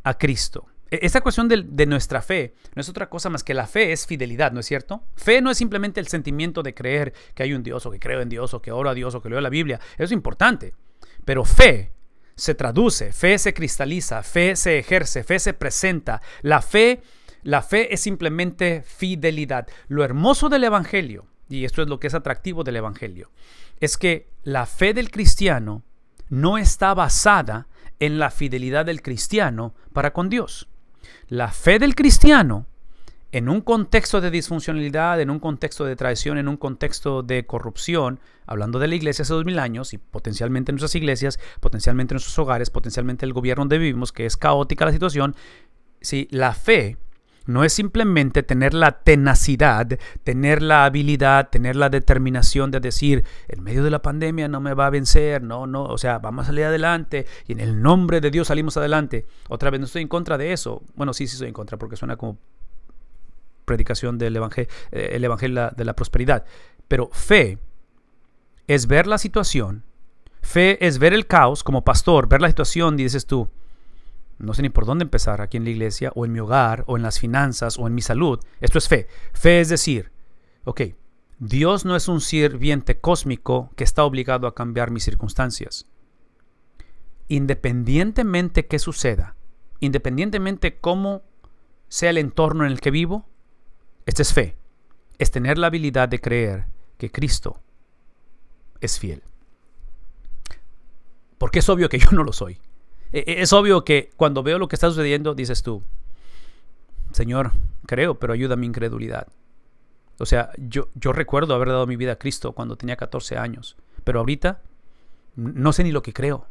a Cristo. Esta cuestión de nuestra fe no es otra cosa más que la fe es fidelidad, ¿no es cierto? Fe no es simplemente el sentimiento de creer que hay un Dios, o que creo en Dios, o que oro a Dios, o que leo la Biblia. Eso es importante. Pero fe se traduce, fe se cristaliza, fe se ejerce, fe se presenta. La fe es simplemente fidelidad. Lo hermoso del Evangelio, y esto es lo que es atractivo del Evangelio, es que la fe del cristiano no está basada en la fidelidad del cristiano para con Dios. La fe del cristiano, en un contexto de disfuncionalidad, en un contexto de traición, en un contexto de corrupción, hablando de la iglesia hace 2000 años y potencialmente nuestras iglesias, potencialmente nuestros hogares, potencialmente el gobierno donde vivimos, que es caótica la situación, sí, la fe no es simplemente tener la tenacidad, tener la habilidad, tener la determinación de decir, en medio de la pandemia no me va a vencer, o sea, vamos a salir adelante y en el nombre de Dios salimos adelante. Otra vez, no estoy en contra de eso. Bueno, sí estoy en contra porque suena como predicación del evangelio, el evangelio de la prosperidad. Pero fe es ver la situación, fe es ver el caos como pastor, ver la situación y dices tú, no sé ni por dónde empezar aquí en la iglesia, o en mi hogar, o en las finanzas, o en mi salud. Esto es fe. Fe es decir, ok, Dios no es un sirviente cósmico que está obligado a cambiar mis circunstancias. Independientemente qué suceda, independientemente cómo sea el entorno en el que vivo, esta es fe. Es tener la habilidad de creer que Cristo es fiel. Porque es obvio que yo no lo soy. Es obvio que cuando veo lo que está sucediendo, dices tú, Señor, creo, pero ayuda a mi incredulidad. O sea, yo recuerdo haber dado mi vida a Cristo cuando tenía 14 años, pero ahorita no sé ni lo que creo.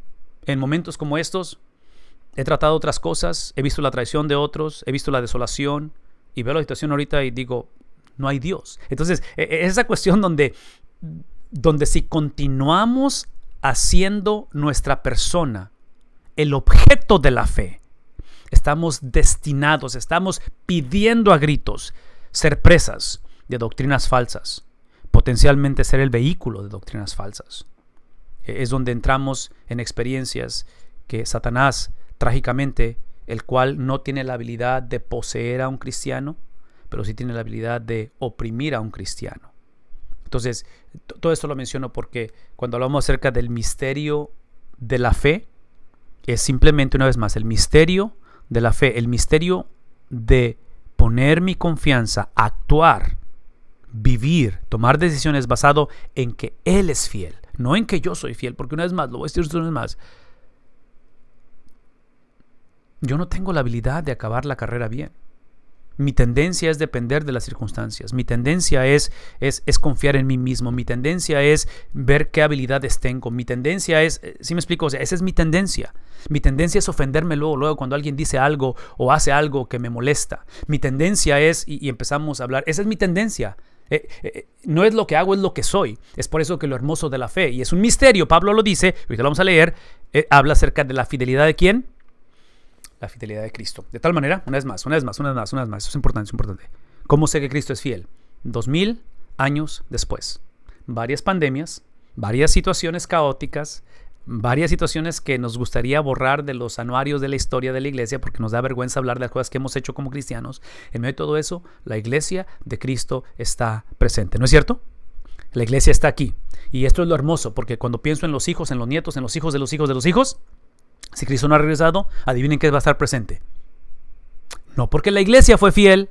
En momentos como estos, he tratado otras cosas, he visto la traición de otros, he visto la desolación, y veo la situación ahorita y digo, no hay Dios. Entonces, es esa cuestión donde si continuamos haciendo nuestra persona el objeto de la fe, estamos destinados, estamos pidiendo a gritos ser presas de doctrinas falsas, potencialmente ser el vehículo de doctrinas falsas. Es donde entramos en experiencias que Satanás, trágicamente, el cual no tiene la habilidad de poseer a un cristiano, pero sí tiene la habilidad de oprimir a un cristiano. Entonces, todo esto lo menciono porque cuando hablamos acerca del misterio de la fe, es simplemente, una vez más, el misterio de la fe, el misterio de poner mi confianza, actuar, vivir, tomar decisiones basado en que Él es fiel, no en que yo soy fiel, porque una vez más, lo voy a decir una vez más, yo no tengo la habilidad de acabar la carrera bien. Mi tendencia es depender de las circunstancias. Mi tendencia es confiar en mí mismo. Mi tendencia es ver qué habilidades tengo. Mi tendencia es, ¿sí me explico? O sea, esa es mi tendencia. Mi tendencia es ofenderme luego cuando alguien dice algo o hace algo que me molesta. Mi tendencia es, y empezamos a hablar, esa es mi tendencia. No es lo que hago, es lo que soy. Es por eso que lo hermoso de la fe, y es un misterio, Pablo lo dice, ahorita lo vamos a leer, habla acerca de la fidelidad de ¿quién? La fidelidad de Cristo. De tal manera, una vez más, eso es importante, ¿Cómo sé que Cristo es fiel? 2000 años después. Varias pandemias, varias situaciones caóticas, varias situaciones que nos gustaría borrar de los anuarios de la historia de la iglesia porque nos da vergüenza hablar de las cosas que hemos hecho como cristianos. En medio de todo eso, la iglesia de Cristo está presente, ¿no es cierto? La iglesia está aquí. Y esto es lo hermoso, porque cuando pienso en los hijos, en los nietos, en los hijos de los hijos de los hijos, si Cristo no ha regresado, adivinen qué va a estar presente. No porque la iglesia fue fiel,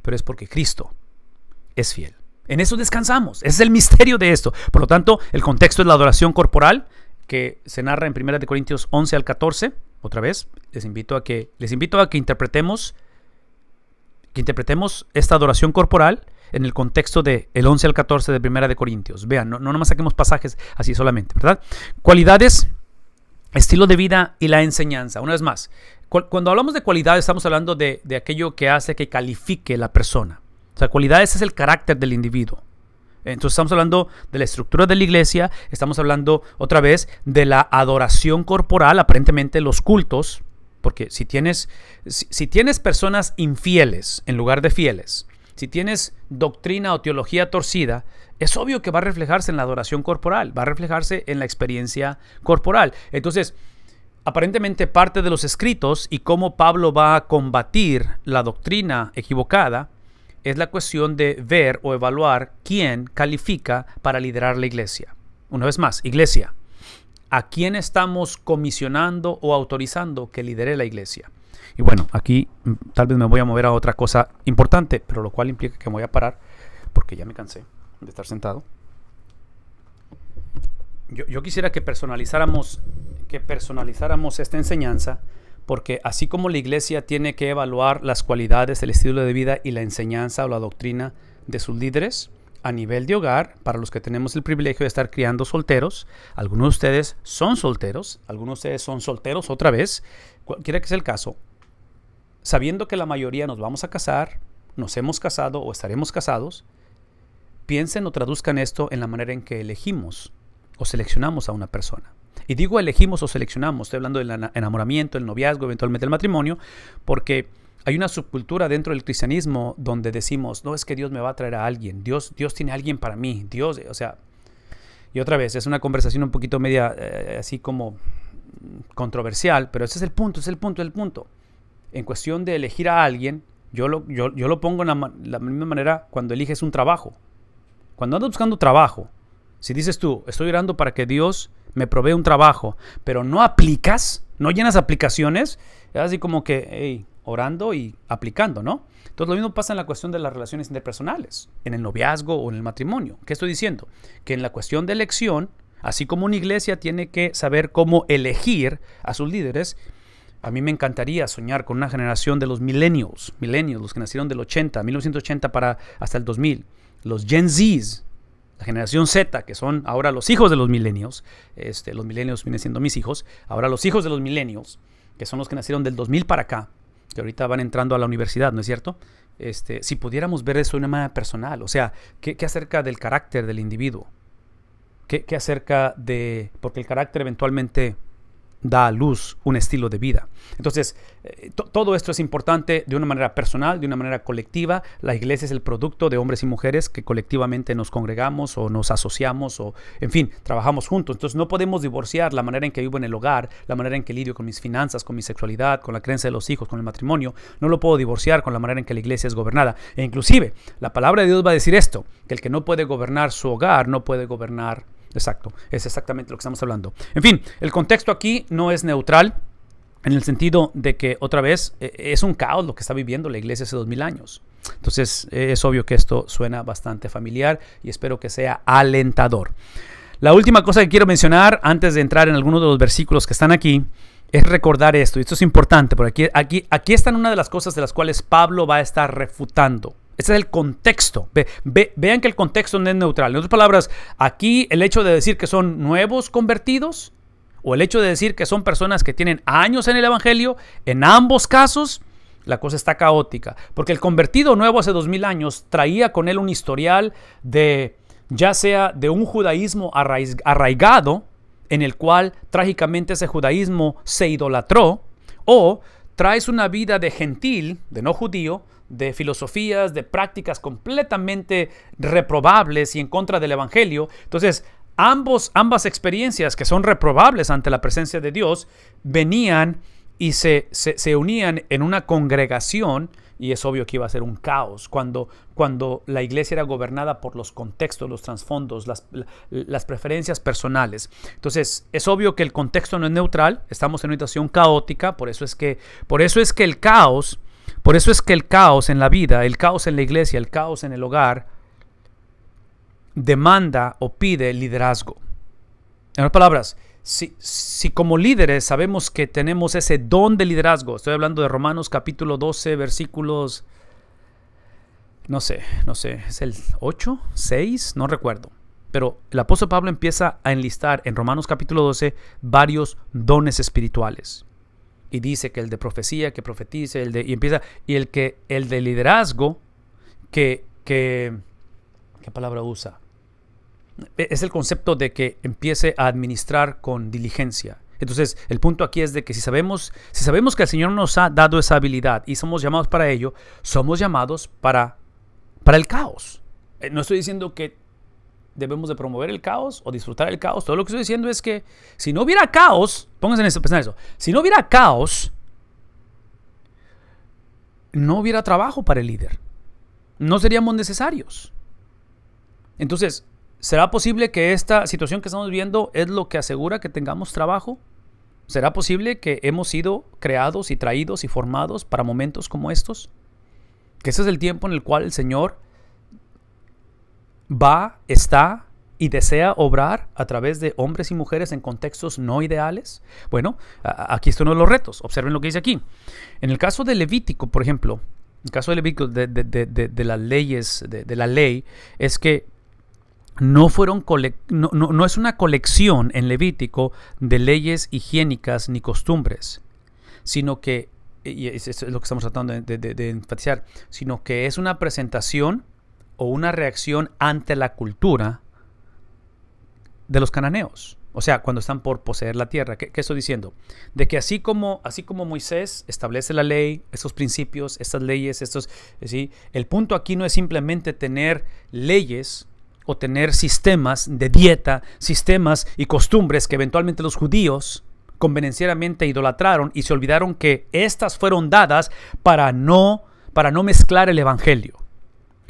pero es porque Cristo es fiel. En eso descansamos. Ese es el misterio de esto. Por lo tanto, el contexto es la adoración corporal, que se narra en 1 Corintios 11 al 14. Otra vez, les invito a que interpretemos esta adoración corporal en el contexto del 11 al 14 de 1 Corintios. Vean, no nomás saquemos pasajes así solamente, ¿verdad? Cualidades, estilo de vida y la enseñanza. Una vez más, cuando hablamos de cualidades, estamos hablando de aquello que hace que califique la persona. O sea, cualidades es el carácter del individuo. Entonces estamos hablando de la estructura de la iglesia, estamos hablando otra vez de la adoración corporal, aparentemente los cultos, porque si tienes personas infieles en lugar de fieles, si tienes doctrina o teología torcida, es obvio que va a reflejarse en la adoración corporal, va a reflejarse en la experiencia corporal. Entonces, aparentemente parte de los escritos y cómo Pablo va a combatir la doctrina equivocada es la cuestión de ver o evaluar quién califica para liderar la iglesia. Una vez más, iglesia, ¿a quién estamos comisionando o autorizando que lidere la iglesia? Y bueno, aquí tal vez me voy a mover a otra cosa importante, pero lo cual implica que me voy a parar porque ya me cansé de estar sentado. Yo quisiera que personalizáramos esta enseñanza, porque así como la iglesia tiene que evaluar las cualidades, el estilo de vida y la enseñanza o la doctrina de sus líderes a nivel de hogar, para los que tenemos el privilegio de estar criando solteros, algunos de ustedes son solteros, algunos de ustedes son solteros otra vez, cualquiera que sea el caso, sabiendo que la mayoría nos vamos a casar, nos hemos casado o estaremos casados, piensen o traduzcan esto en la manera en que elegimos o seleccionamos a una persona. Y digo elegimos o seleccionamos, estoy hablando del enamoramiento, el noviazgo, eventualmente el matrimonio, porque hay una subcultura dentro del cristianismo donde decimos, no, es que Dios me va a traer a alguien, Dios tiene a alguien para mí, Dios, o sea, y otra vez, es una conversación un poquito media así como controversial, pero ese es el punto, En cuestión de elegir a alguien, yo lo pongo en la misma manera cuando eliges un trabajo. Cuando andas buscando trabajo, si dices tú, estoy orando para que Dios me provee un trabajo, pero no aplicas, no llenas aplicaciones, es así como que, hey, orando y aplicando, ¿no? Entonces lo mismo pasa en la cuestión de las relaciones interpersonales, en el noviazgo o en el matrimonio. ¿Qué estoy diciendo? Que en la cuestión de elección, así como una iglesia tiene que saber cómo elegir a sus líderes, a mí me encantaría soñar con una generación de los millennials, los que nacieron del 1980 para hasta el 2000, los Gen Zs, la generación Z, que son ahora los hijos de los millennials, los millennials vienen siendo mis hijos, ahora los hijos de los millennials, que son los que nacieron del 2000 para acá, que ahorita van entrando a la universidad, ¿no es cierto? Si pudiéramos ver eso de una manera personal, o sea, ¿qué acerca del carácter del individuo? ¿Qué acerca de...? Porque el carácter eventualmente da a luz un estilo de vida. Entonces, todo esto es importante de una manera personal, de una manera colectiva. La iglesia es el producto de hombres y mujeres que colectivamente nos congregamos o nos asociamos o, en fin, trabajamos juntos. Entonces, no podemos divorciar la manera en que vivo en el hogar, la manera en que lidio con mis finanzas, con mi sexualidad, con la creencia de los hijos, con el matrimonio. No lo puedo divorciar con la manera en que la iglesia es gobernada. E inclusive, la palabra de Dios va a decir esto, que el que no puede gobernar su hogar, no puede gobernar. Exacto, es exactamente lo que estamos hablando. En fin, el contexto aquí no es neutral en el sentido de que, otra vez, es un caos lo que está viviendo la iglesia hace 2000 años. Entonces, es obvio que esto suena bastante familiar y espero que sea alentador. La última cosa que quiero mencionar antes de entrar en algunos de los versículos que están aquí es recordar esto. Y esto es importante, porque aquí están una de las cosas de las cuales Pablo va a estar refutando. Ese es el contexto. Vean que el contexto no es neutral. En otras palabras, aquí el hecho de decir que son nuevos convertidos o el hecho de decir que son personas que tienen años en el evangelio, en ambos casos, la cosa está caótica. Porque el convertido nuevo hace 2000 años traía con él un historial de, ya sea de un judaísmo arraigado, en el cual trágicamente ese judaísmo se idolatró, o traes una vida de gentil, de no judío, de filosofías, de prácticas completamente reprobables y en contra del evangelio. Entonces, ambas experiencias que son reprobables ante la presencia de Dios, venían y se unían en una congregación, y es obvio que iba a ser un caos cuando la iglesia era gobernada por los contextos, los trasfondos, las preferencias personales. Entonces, es obvio que el contexto no es neutral, estamos en una situación caótica, por eso es que el caos en la vida, el caos en la iglesia, el caos en el hogar, demanda o pide liderazgo. En otras palabras, si como líderes sabemos que tenemos ese don de liderazgo, estoy hablando de Romanos capítulo 12, versículos, no sé, es el 8, 6, no recuerdo. Pero el apóstol Pablo empieza a enlistar en Romanos capítulo 12 varios dones espirituales. Y dice que el de profecía, que profetice, el de liderazgo, ¿qué palabra usa? Es el concepto de que empiece a administrar con diligencia. Entonces, el punto aquí es de que si sabemos que el Señor nos ha dado esa habilidad y somos llamados para ello, somos llamados para para el caos. No estoy diciendo que debemos de promover el caos o disfrutar el caos. Todo lo que estoy diciendo es que si no hubiera caos, pónganse en eso, pensar eso. Si no hubiera caos, no hubiera trabajo para el líder. No seríamos necesarios. Entonces, ¿será posible que esta situación que estamos viviendo es lo que asegura que tengamos trabajo? ¿Será posible que hemos sido creados y traídos y formados para momentos como estos? Que ese es el tiempo en el cual el Señor está y desea obrar a través de hombres y mujeres en contextos no ideales. Bueno, aquí está uno de los retos. Observen lo que dice aquí. En el caso de Levítico, por ejemplo, en el caso de Levítico, de las leyes, de la ley, es que no es una colección en Levítico de leyes higiénicas ni costumbres, sino que, y eso es lo que estamos tratando de enfatizar, sino que es una presentación o una reacción ante la cultura de los cananeos. O sea, cuando están por poseer la tierra. ¿Qué estoy diciendo? De que así como Moisés establece la ley, esos principios, estas leyes, ¿sí? El punto aquí no es simplemente tener leyes o tener sistemas de dieta, sistemas y costumbres que eventualmente los judíos convenencieramente idolatraron y se olvidaron que estas fueron dadas para no mezclar el evangelio.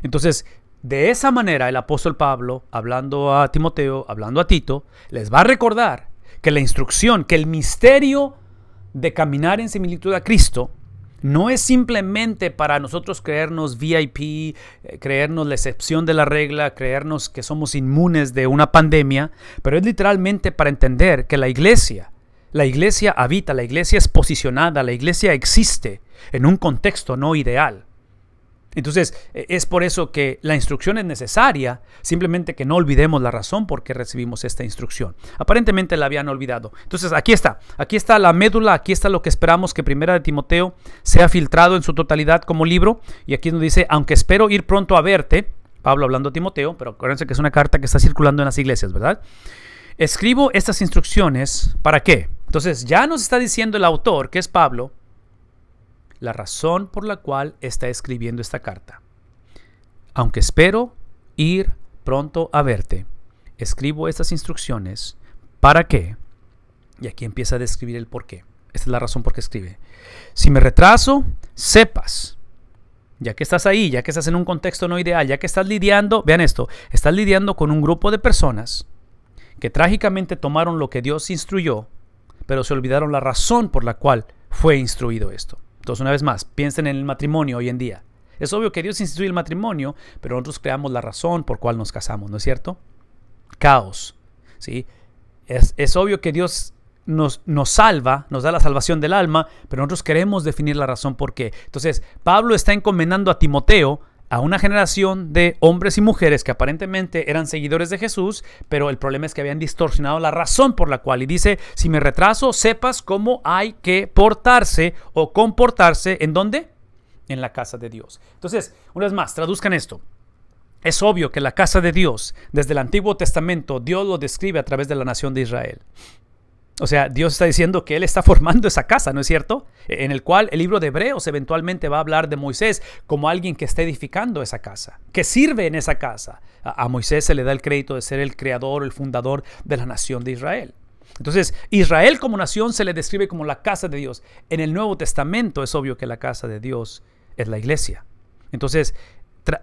Entonces, de esa manera el apóstol Pablo, hablando a Timoteo, hablando a Tito, les va a recordar que la instrucción, que el misterio de caminar en similitud a Cristo no es simplemente para nosotros creernos VIP, creernos la excepción de la regla, creernos que somos inmunes de una pandemia, pero es literalmente para entender que la iglesia habita, la iglesia es posicionada, la iglesia existe en un contexto no ideal. Entonces, es por eso que la instrucción es necesaria, simplemente que no olvidemos la razón por qué recibimos esta instrucción. Aparentemente la habían olvidado. Entonces, aquí está la médula, aquí está lo que esperamos que Primera de Timoteo sea filtrado en su totalidad como libro. Y aquí nos dice, aunque espero ir pronto a verte, Pablo hablando a Timoteo, pero acuérdense que es una carta que está circulando en las iglesias, ¿verdad? Escribo estas instrucciones, ¿para qué? Entonces, ya nos está diciendo el autor, que es Pablo, la razón por la cual está escribiendo esta carta. Aunque espero ir pronto a verte, escribo estas instrucciones. ¿Para qué? Y aquí empieza a describir el por qué. Esta es la razón por qué escribe. Si me retraso, sepas, ya que estás ahí, ya que estás en un contexto no ideal, ya que estás lidiando, vean esto, estás lidiando con un grupo de personas que trágicamente tomaron lo que Dios instruyó, pero se olvidaron la razón por la cual fue instruido esto. Entonces, una vez más, piensen en el matrimonio hoy en día. Es obvio que Dios instituye el matrimonio, pero nosotros creamos la razón por cual nos casamos, ¿no es cierto? Caos, ¿sí? Es obvio que Dios nos salva, nos da la salvación del alma, pero nosotros queremos definir la razón por qué. Entonces, Pablo está encomendando a Timoteo a una generación de hombres y mujeres que aparentemente eran seguidores de Jesús, pero el problema es que habían distorsionado la razón por la cual. Y dice, si me retraso, sepas cómo hay que portarse o comportarse. ¿En dónde? En la casa de Dios. Entonces, una vez más, traduzcan esto. Es obvio que la casa de Dios, desde el Antiguo Testamento, Dios lo describe a través de la nación de Israel. O sea, Dios está diciendo que Él está formando esa casa, ¿no es cierto? En el cual el libro de Hebreos eventualmente va a hablar de Moisés como alguien que está edificando esa casa, que sirve en esa casa. A Moisés se le da el crédito de ser el creador, el fundador de la nación de Israel. Entonces, Israel como nación se le describe como la casa de Dios. En el Nuevo Testamento es obvio que la casa de Dios es la iglesia. Entonces,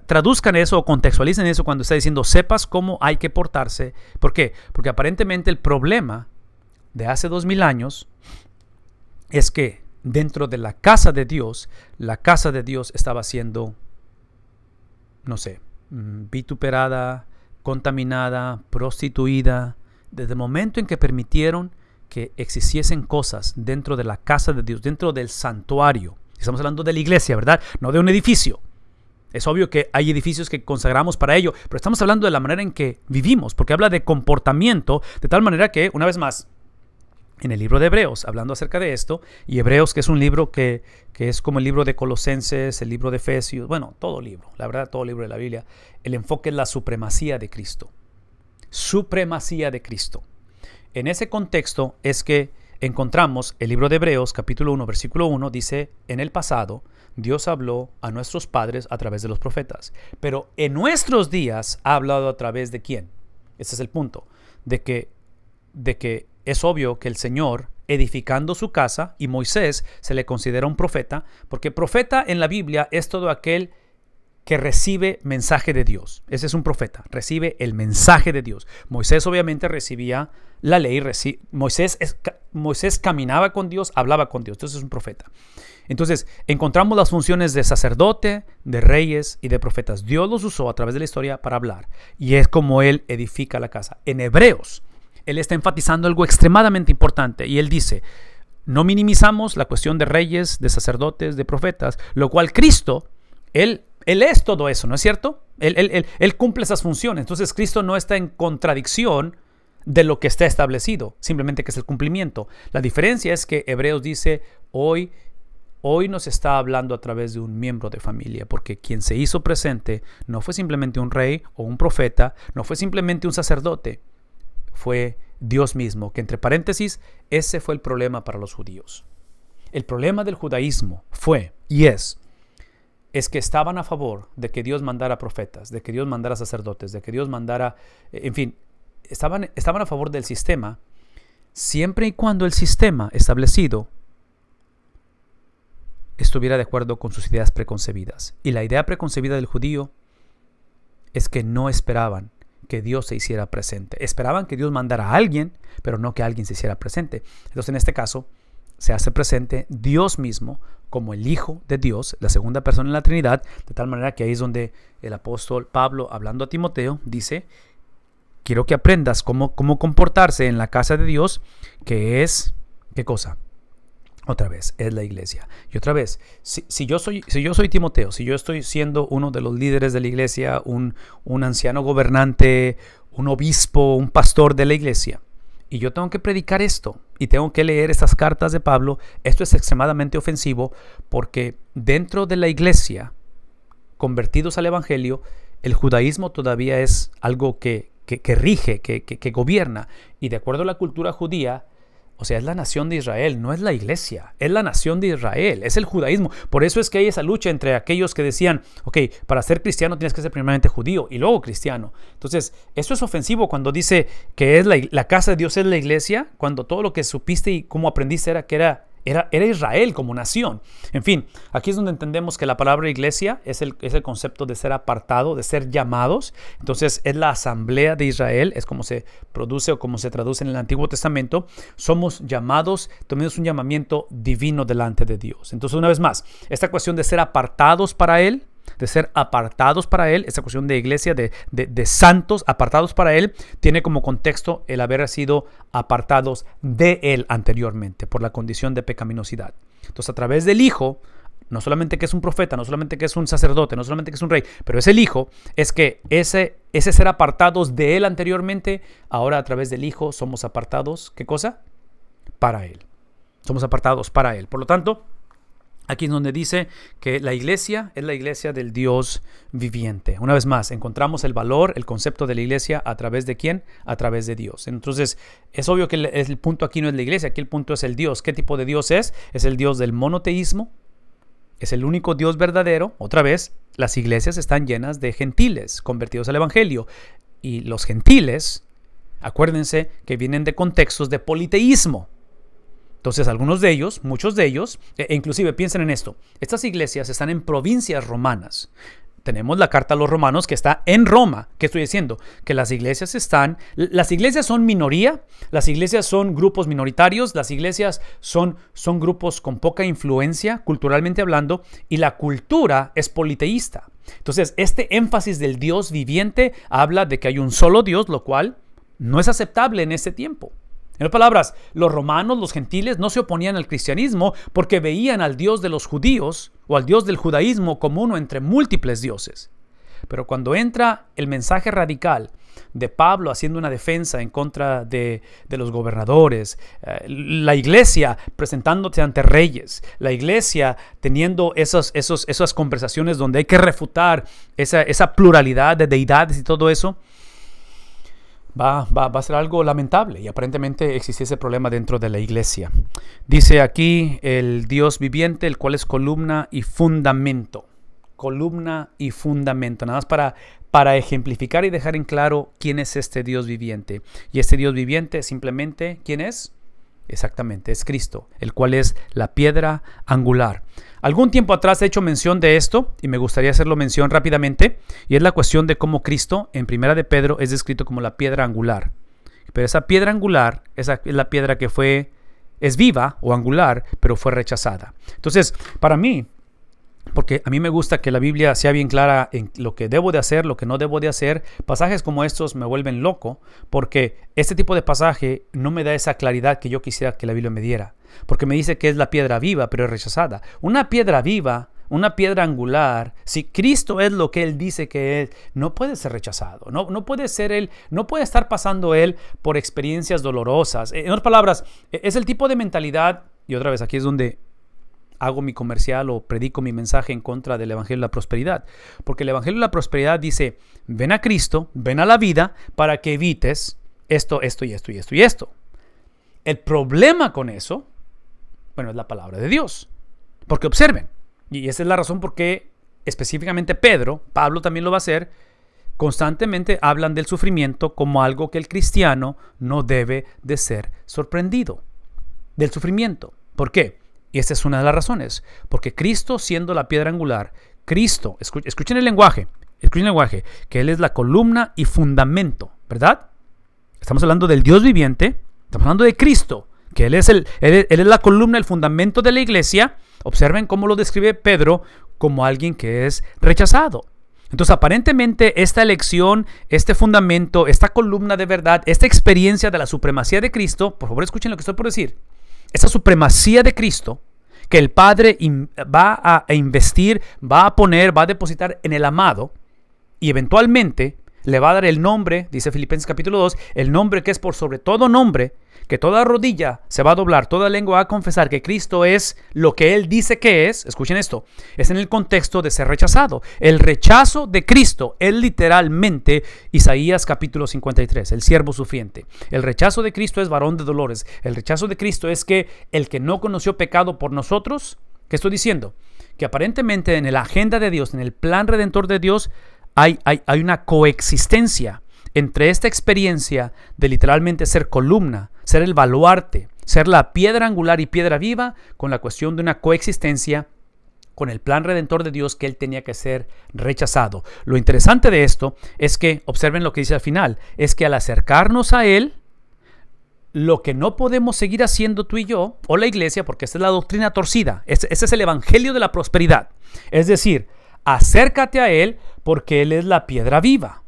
traduzcan eso o contextualicen eso cuando está diciendo sepas cómo hay que portarse. ¿Por qué? Porque aparentemente el problema de hace 2000 años es que dentro de la casa de Dios estaba siendo, no sé, vituperada, contaminada, prostituida. Desde el momento en que permitieron que existiesen cosas dentro de la casa de Dios, dentro del santuario, estamos hablando de la iglesia, ¿verdad? No de un edificio. Es obvio que hay edificios que consagramos para ello, pero estamos hablando de la manera en que vivimos, porque habla de comportamiento, de tal manera que, una vez más, en el libro de Hebreos, hablando acerca de esto, y Hebreos, que es un libro que es como el libro de Colosenses, el libro de Efesios, bueno, todo libro, la verdad, todo libro de la Biblia, el enfoque es la supremacía de Cristo. Supremacía de Cristo. En ese contexto es que encontramos el libro de Hebreos, capítulo 1, versículo 1, dice, en el pasado, Dios habló a nuestros padres a través de los profetas, pero en nuestros días ha hablado a través de ¿quién? Ese es el punto, de que es obvio que el Señor, edificando su casa, y Moisés se le considera un profeta, porque profeta en la Biblia es todo aquel que recibe mensaje de Dios. Ese es un profeta, recibe el mensaje de Dios. Moisés obviamente recibía la ley, Moisés caminaba con Dios, hablaba con Dios, entonces es un profeta. Entonces encontramos las funciones de sacerdote, de reyes y de profetas. Dios los usó a través de la historia para hablar, y es como Él edifica la casa. En Hebreos, Él está enfatizando algo extremadamente importante, y Él dice, no minimizamos la cuestión de reyes, de sacerdotes, de profetas, lo cual Cristo, Él es todo eso, ¿no es cierto? Él cumple esas funciones. Entonces Cristo no está en contradicción de lo que está establecido, simplemente que es el cumplimiento. La diferencia es que Hebreos dice, hoy nos está hablando a través de un miembro de familia, porque quien se hizo presente no fue simplemente un rey o un profeta, no fue simplemente un sacerdote, fue Dios mismo, que entre paréntesis, ese fue el problema para los judíos. El problema del judaísmo fue y es que estaban a favor de que Dios mandara profetas, de que Dios mandara sacerdotes, de que Dios mandara, en fin, estaban a favor del sistema, siempre y cuando el sistema establecido estuviera de acuerdo con sus ideas preconcebidas. Y la idea preconcebida del judío es que no esperaban que Dios se hiciera presente. Esperaban que Dios mandara a alguien, pero no que alguien se hiciera presente. Entonces, en este caso, se hace presente Dios mismo como el Hijo de Dios, la segunda persona en la Trinidad, de tal manera que ahí es donde el apóstol Pablo, hablando a Timoteo, dice, quiero que aprendas cómo comportarse en la casa de Dios, que es, ¿qué cosa? Otra vez, es la iglesia. Y otra vez, si yo soy Timoteo, si yo estoy siendo uno de los líderes de la iglesia, un anciano gobernante, un obispo, un pastor de la iglesia, y yo tengo que predicar esto, y tengo que leer estas cartas de Pablo, esto es extremadamente ofensivo, porque dentro de la iglesia, convertidos al evangelio, el judaísmo todavía es algo que rige, que gobierna, y de acuerdo a la cultura judía, o sea, es la nación de Israel, no es la iglesia, es la nación de Israel, es el judaísmo. Por eso es que hay esa lucha entre aquellos que decían, ok, para ser cristiano tienes que ser primeramente judío y luego cristiano. Entonces, eso es ofensivo cuando dice que es la casa de Dios es la iglesia, cuando todo lo que supiste y cómo aprendiste era que era Israel como nación. En fin, aquí es donde entendemos que la palabra iglesia es el concepto de ser apartado, de ser llamados. Entonces es la asamblea de Israel, es como se produce o como se traduce en el Antiguo Testamento. Somos llamados, tenemos un llamamiento divino delante de Dios. Entonces, una vez más, esta cuestión de ser apartados para Él, esta cuestión de iglesia, de santos apartados para Él, tiene como contexto el haber sido apartados de Él anteriormente por la condición de pecaminosidad. Entonces, a través del Hijo, no solamente que es un profeta, no solamente que es un sacerdote, no solamente que es un rey, pero es el Hijo, es que ese ser apartados de Él anteriormente, ahora a través del Hijo somos apartados, ¿qué cosa? Para Él. Somos apartados para Él. Por lo tanto, aquí es donde dice que la iglesia es la iglesia del Dios viviente. Una vez más, encontramos el valor, el concepto de la iglesia a través de ¿quién? A través de Dios. Entonces, es obvio que el punto aquí no es la iglesia, aquí el punto es el Dios. ¿Qué tipo de Dios es? Es el Dios del monoteísmo, es el único Dios verdadero. Otra vez, las iglesias están llenas de gentiles convertidos al evangelio. Y los gentiles, acuérdense que vienen de contextos de politeísmo. Entonces, algunos de ellos, muchos de ellos, inclusive piensen en esto, estas iglesias están en provincias romanas. Tenemos la carta a los romanos que está en Roma. ¿Qué estoy diciendo? Que las iglesias son minoría, las iglesias son grupos minoritarios, las iglesias son grupos con poca influencia culturalmente hablando, y la cultura es politeísta. Entonces, este énfasis del Dios viviente habla de que hay un solo Dios, lo cual no es aceptable en este tiempo. En otras palabras, los romanos, los gentiles, no se oponían al cristianismo porque veían al Dios de los judíos o al Dios del judaísmo como uno entre múltiples dioses. Pero cuando entra el mensaje radical de Pablo haciendo una defensa en contra de los gobernadores, la iglesia presentándose ante reyes, la iglesia teniendo esas conversaciones donde hay que refutar esa pluralidad de deidades y todo eso, va a ser algo lamentable, y aparentemente existe ese problema dentro de la iglesia. Dice aquí el Dios viviente, el cual es columna y fundamento. Columna y fundamento, nada más para ejemplificar y dejar en claro quién es este Dios viviente. Y este Dios viviente simplemente, ¿quién es? Exactamente, es Cristo, el cual es la piedra angular. Algún tiempo atrás he hecho mención de esto y me gustaría hacerlo mención rápidamente, y es la cuestión de cómo Cristo en Primera de Pedro es descrito como la piedra angular. Pero esa piedra angular es la piedra que es viva o angular, pero fue rechazada. Entonces, para mí, porque a mí me gusta que la Biblia sea bien clara en lo que debo de hacer, lo que no debo de hacer. Pasajes como estos me vuelven loco, porque este tipo de pasaje no me da esa claridad que yo quisiera que la Biblia me diera. Porque me dice que es la piedra viva, pero es rechazada. Una piedra viva, una piedra angular, si Cristo es lo que Él dice que es, no puede ser rechazado. No puede ser Él, no puede estar pasando Él por experiencias dolorosas. En otras palabras, es el tipo de mentalidad, y otra vez aquí es donde hago mi comercial o predico mi mensaje en contra del Evangelio de la Prosperidad. Porque el Evangelio de la Prosperidad dice, ven a Cristo, ven a la vida para que evites esto, esto y esto y esto y esto. El problema con eso, bueno, es la palabra de Dios. Porque observen, y esa es la razón por qué específicamente Pablo también lo va a hacer, constantemente hablan del sufrimiento como algo que el cristiano no debe de ser sorprendido. Del sufrimiento. ¿Por qué? Y esta es una de las razones, porque Cristo siendo la piedra angular, Cristo, escuchen el lenguaje, que Él es la columna y fundamento, ¿verdad? Estamos hablando del Dios viviente, estamos hablando de Cristo, que Él es la columna, el fundamento de la iglesia. Observen cómo lo describe Pedro como alguien que es rechazado. Entonces, aparentemente, esta elección, este fundamento, esta columna de verdad, esta experiencia de la supremacía de Cristo, por favor escuchen lo que estoy por decir, esa supremacía de Cristo que el Padre va a investir, va a poner, va a depositar en el amado, y eventualmente le va a dar el nombre, dice Filipenses capítulo 2, el nombre que es por sobre todo nombre, que toda rodilla se va a doblar, toda lengua va a confesar que Cristo es lo que Él dice que es. Escuchen esto, es en el contexto de ser rechazado. El rechazo de Cristo es literalmente Isaías capítulo 53, el siervo sufriente. El rechazo de Cristo es varón de dolores. El rechazo de Cristo es que el que no conoció pecado por nosotros, ¿qué estoy diciendo? Que aparentemente en la agenda de Dios, en el plan redentor de Dios, hay una coexistencia entre esta experiencia de literalmente ser columna, ser el baluarte, ser la piedra angular y piedra viva, con la cuestión de una coexistencia con el plan redentor de Dios, que Él tenía que ser rechazado. Lo interesante de esto es que, observen lo que dice al final, es que al acercarnos a Él, lo que no podemos seguir haciendo tú y yo, o la iglesia, porque esta es la doctrina torcida, ese es el evangelio de la prosperidad, es decir, acércate a Él porque Él es la piedra viva.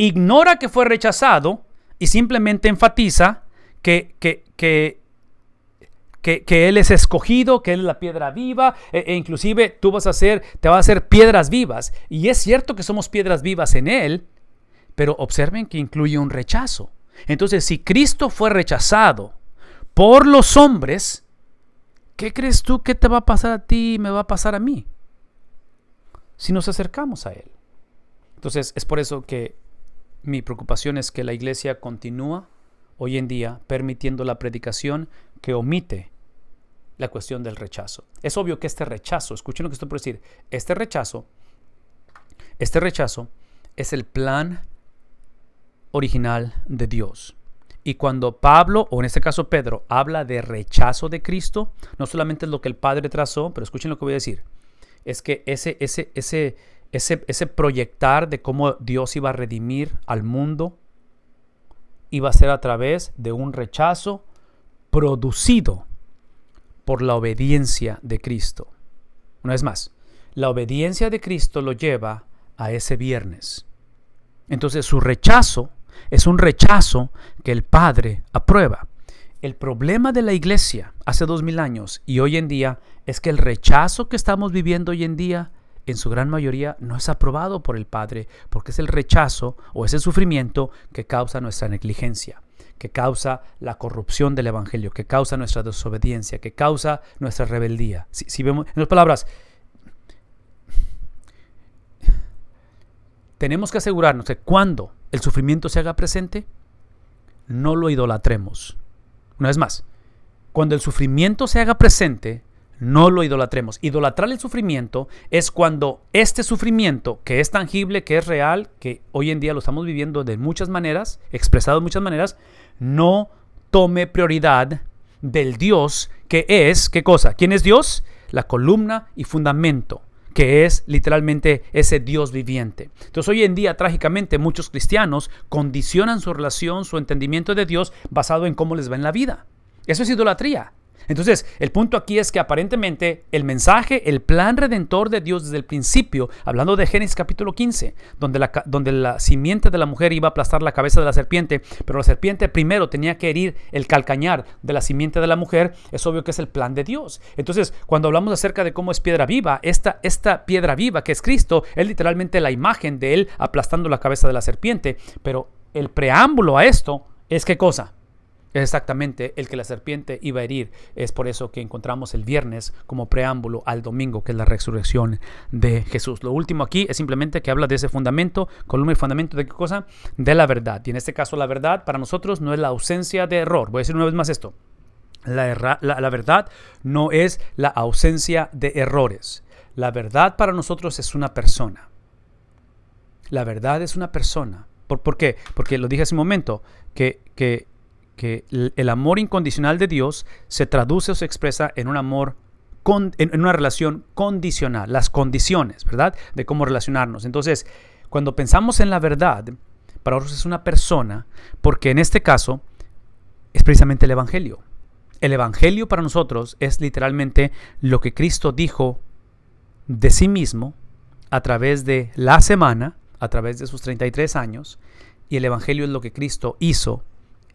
Ignora que fue rechazado y simplemente enfatiza que Él es escogido, que Él es la piedra viva, e inclusive te vas a hacer piedras vivas. Y es cierto que somos piedras vivas en Él, pero observen que incluye un rechazo. Entonces, si Cristo fue rechazado por los hombres, ¿qué crees tú que te va a pasar a ti y me va a pasar a mí si nos acercamos a Él? Entonces, es por eso que mi preocupación es que la iglesia continúa hoy en día permitiendo la predicación que omite la cuestión del rechazo. Es obvio que este rechazo, escuchen lo que estoy por decir, este rechazo es el plan original de Dios. Y cuando Pablo, o en este caso Pedro, habla de rechazo de Cristo, no solamente es lo que el Padre trazó, pero escuchen lo que voy a decir, es que ese proyectar de cómo Dios iba a redimir al mundo iba a ser a través de un rechazo producido por la obediencia de Cristo. Una vez más, la obediencia de Cristo lo lleva a ese viernes. Entonces su rechazo es un rechazo que el Padre aprueba. El problema de la iglesia hace 2000 años y hoy en día es que el rechazo que estamos viviendo hoy en día en su gran mayoría no es aprobado por el Padre, porque es el rechazo o ese sufrimiento que causa nuestra negligencia, que causa la corrupción del Evangelio, que causa nuestra desobediencia, que causa nuestra rebeldía. Si vemos, en otras palabras, tenemos que asegurarnos que cuando el sufrimiento se haga presente, no lo idolatremos. Una vez más, cuando el sufrimiento se haga presente, no lo idolatremos. Idolatrar el sufrimiento es cuando este sufrimiento, que es tangible, que es real, que hoy en día lo estamos viviendo de muchas maneras, expresado de muchas maneras, no tome prioridad del Dios que es, ¿qué cosa? ¿Quién es Dios? La columna y fundamento, que es literalmente ese Dios viviente. Entonces hoy en día, trágicamente, muchos cristianos condicionan su relación, su entendimiento de Dios basado en cómo les va en la vida. Eso es idolatría. Entonces, el punto aquí es que aparentemente el mensaje, el plan redentor de Dios desde el principio, hablando de Génesis capítulo 15, donde la simiente de la mujer iba a aplastar la cabeza de la serpiente, pero la serpiente primero tenía que herir el calcañar de la simiente de la mujer, es obvio que es el plan de Dios. Entonces, cuando hablamos acerca de cómo es piedra viva, esta piedra viva que es Cristo, es literalmente la imagen de Él aplastando la cabeza de la serpiente, pero el preámbulo a esto es ¿qué cosa? Es exactamente el que la serpiente iba a herir. Es por eso que encontramos el viernes como preámbulo al domingo, que es la resurrección de Jesús. Lo último aquí es simplemente que habla de ese fundamento, columna y fundamento de qué cosa? De la verdad. Y en este caso la verdad para nosotros no es la ausencia de error. Voy a decir una vez más esto. La verdad no es la ausencia de errores. La verdad para nosotros es una persona. La verdad es una persona. ¿Por qué? Porque lo dije hace un momento, que el amor incondicional de Dios se traduce o se expresa en un amor, en una relación condicional, las condiciones, ¿verdad? De cómo relacionarnos. Entonces, cuando pensamos en la verdad, para nosotros es una persona, porque en este caso es precisamente el Evangelio. El Evangelio para nosotros es literalmente lo que Cristo dijo de sí mismo a través de la semana, a través de sus 33 años, y el Evangelio es lo que Cristo hizo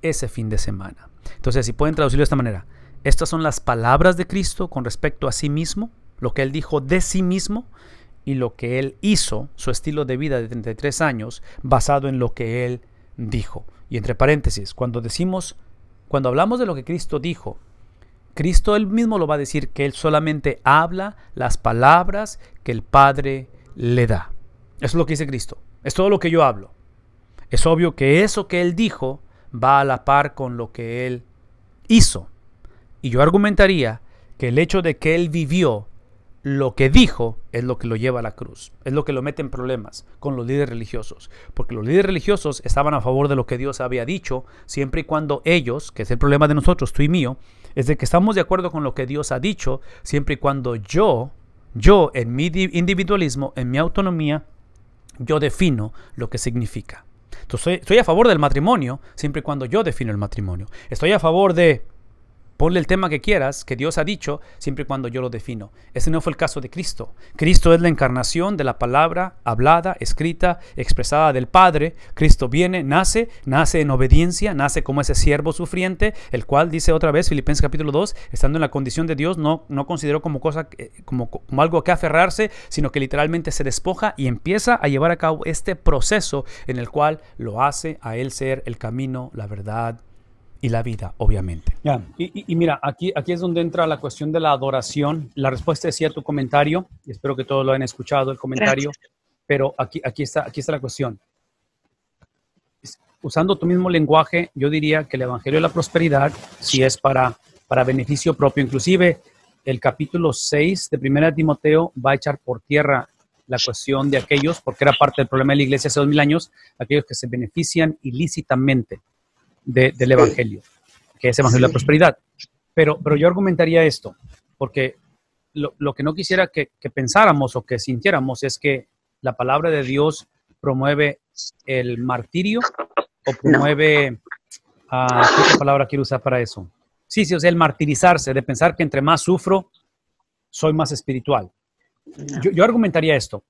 ese fin de semana. Entonces, si pueden traducirlo de esta manera, estas son las palabras de Cristo con respecto a sí mismo, lo que Él dijo de sí mismo y lo que Él hizo, su estilo de vida de 33 años, basado en lo que Él dijo. Y entre paréntesis, cuando hablamos de lo que Cristo dijo, Cristo Él mismo lo va a decir que Él solamente habla las palabras que el Padre le da. Eso es lo que dice Cristo. Es todo lo que yo hablo. Es obvio que eso que Él dijo va a la par con lo que Él hizo. Y yo argumentaría que el hecho de que Él vivió lo que dijo es lo que lo lleva a la cruz. Es lo que lo mete en problemas con los líderes religiosos. Porque los líderes religiosos estaban a favor de lo que Dios había dicho, siempre y cuando ellos, que es el problema de nosotros, tú y mío, es de que estamos de acuerdo con lo que Dios ha dicho, siempre y cuando yo en mi individualismo, en mi autonomía, yo defino lo que significa. Entonces, estoy a favor del matrimonio siempre y cuando yo defino el matrimonio. Estoy a favor de, ponle el tema que quieras, que Dios ha dicho, siempre y cuando yo lo defino. Ese no fue el caso de Cristo. Cristo es la encarnación de la palabra hablada, escrita, expresada del Padre. Cristo viene, nace en obediencia, nace como ese siervo sufriente, el cual dice otra vez, Filipenses capítulo 2, estando en la condición de Dios, no consideró como cosa, como algo que aferrarse, sino que literalmente se despoja y empieza a llevar a cabo este proceso en el cual lo hace a Él ser el camino, la verdad y la vida, obviamente. Ya, y mira, aquí es donde entra la cuestión de la adoración. La respuesta decía tu comentario, y espero que todos lo hayan escuchado, el comentario. Gracias. Pero aquí está la cuestión. Usando tu mismo lenguaje, yo diría que el Evangelio de la Prosperidad, si es para beneficio propio, inclusive el capítulo 6 de 1 Timoteo va a echar por tierra la cuestión de aquellos, porque era parte del problema de la iglesia hace 2000 años, aquellos que se benefician ilícitamente del Evangelio, que es Evangelio de la Prosperidad. Pero yo argumentaría esto, porque lo que no quisiera que pensáramos o que sintiéramos es que la palabra de Dios promueve el martirio o promueve, ¿qué palabra quiero usar para eso? Sí, o sea, el martirizarse, de pensar que entre más sufro, soy más espiritual. Yo argumentaría esto,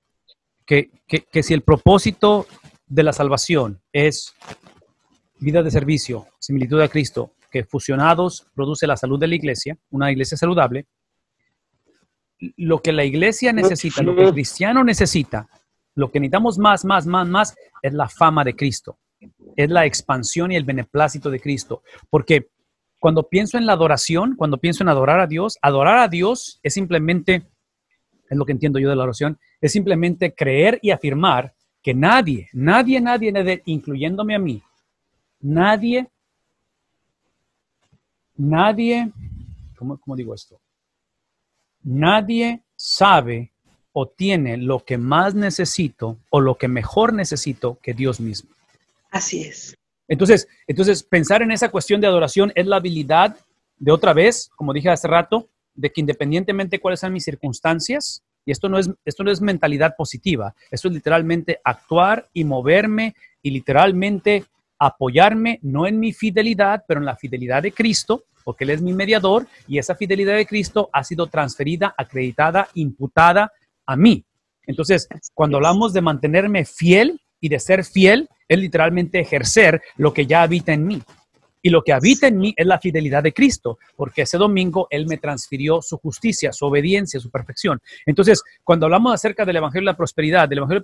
que si el propósito de la salvación es vida de servicio, similitud a Cristo, que fusionados produce la salud de la iglesia, una iglesia saludable, lo que la iglesia necesita, lo que el cristiano necesita, lo que necesitamos más, es la fama de Cristo, es la expansión y el beneplácito de Cristo. Porque cuando pienso en la adoración, cuando pienso en adorar a Dios es simplemente, es lo que entiendo yo de la oración, es simplemente creer y afirmar que nadie, incluyéndome a mí, nadie, ¿cómo digo esto? Nadie sabe o tiene lo que más necesito o lo que mejor necesito que Dios mismo. Así es. Entonces, pensar en esa cuestión de adoración es la habilidad de otra vez, como dije hace rato, de que independientemente de cuáles sean mis circunstancias, y esto no es mentalidad positiva, esto es literalmente actuar y moverme y literalmente apoyarme, no en mi fidelidad, pero en la fidelidad de Cristo, porque Él es mi mediador y esa fidelidad de Cristo ha sido transferida, acreditada, imputada a mí. Entonces, cuando hablamos de mantenerme fiel y de ser fiel, es literalmente ejercer lo que ya habita en mí. Y lo que habita en mí es la fidelidad de Cristo, porque ese domingo Él me transfirió su justicia, su obediencia, su perfección. Entonces, cuando hablamos acerca del Evangelio de la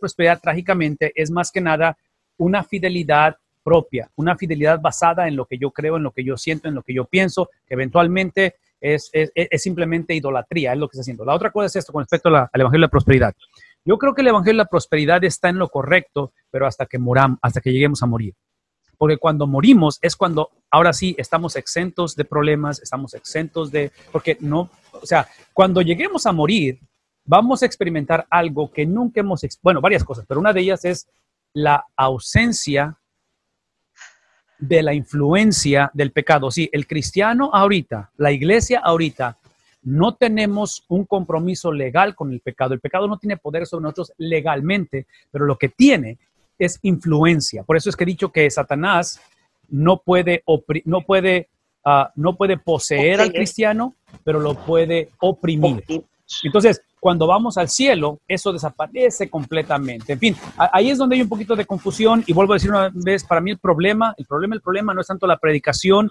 Prosperidad, trágicamente es más que nada una fidelidad propia, una fidelidad basada en lo que yo creo, en lo que yo siento, en lo que yo pienso, que eventualmente es simplemente idolatría, es lo que está haciendo. La otra cosa es esto con respecto al Evangelio de la Prosperidad. Yo creo que el Evangelio de la Prosperidad está en lo correcto, pero hasta que lleguemos a morir. Porque cuando morimos es cuando ahora sí estamos exentos de problemas, estamos exentos porque no, o sea, cuando lleguemos a morir, vamos a experimentar algo que nunca varias cosas, pero una de ellas es la ausencia de la influencia del pecado. Sí, el cristiano ahorita, la iglesia ahorita, no tenemos un compromiso legal con el pecado. El pecado no tiene poder sobre nosotros legalmente, pero lo que tiene es influencia. Por eso es que he dicho que Satanás no puede poseer al cristiano, pero lo puede oprimir. Entonces, cuando vamos al cielo, eso desaparece completamente. En fin, ahí es donde hay un poquito de confusión y vuelvo a decir una vez, para mí el problema no es tanto la predicación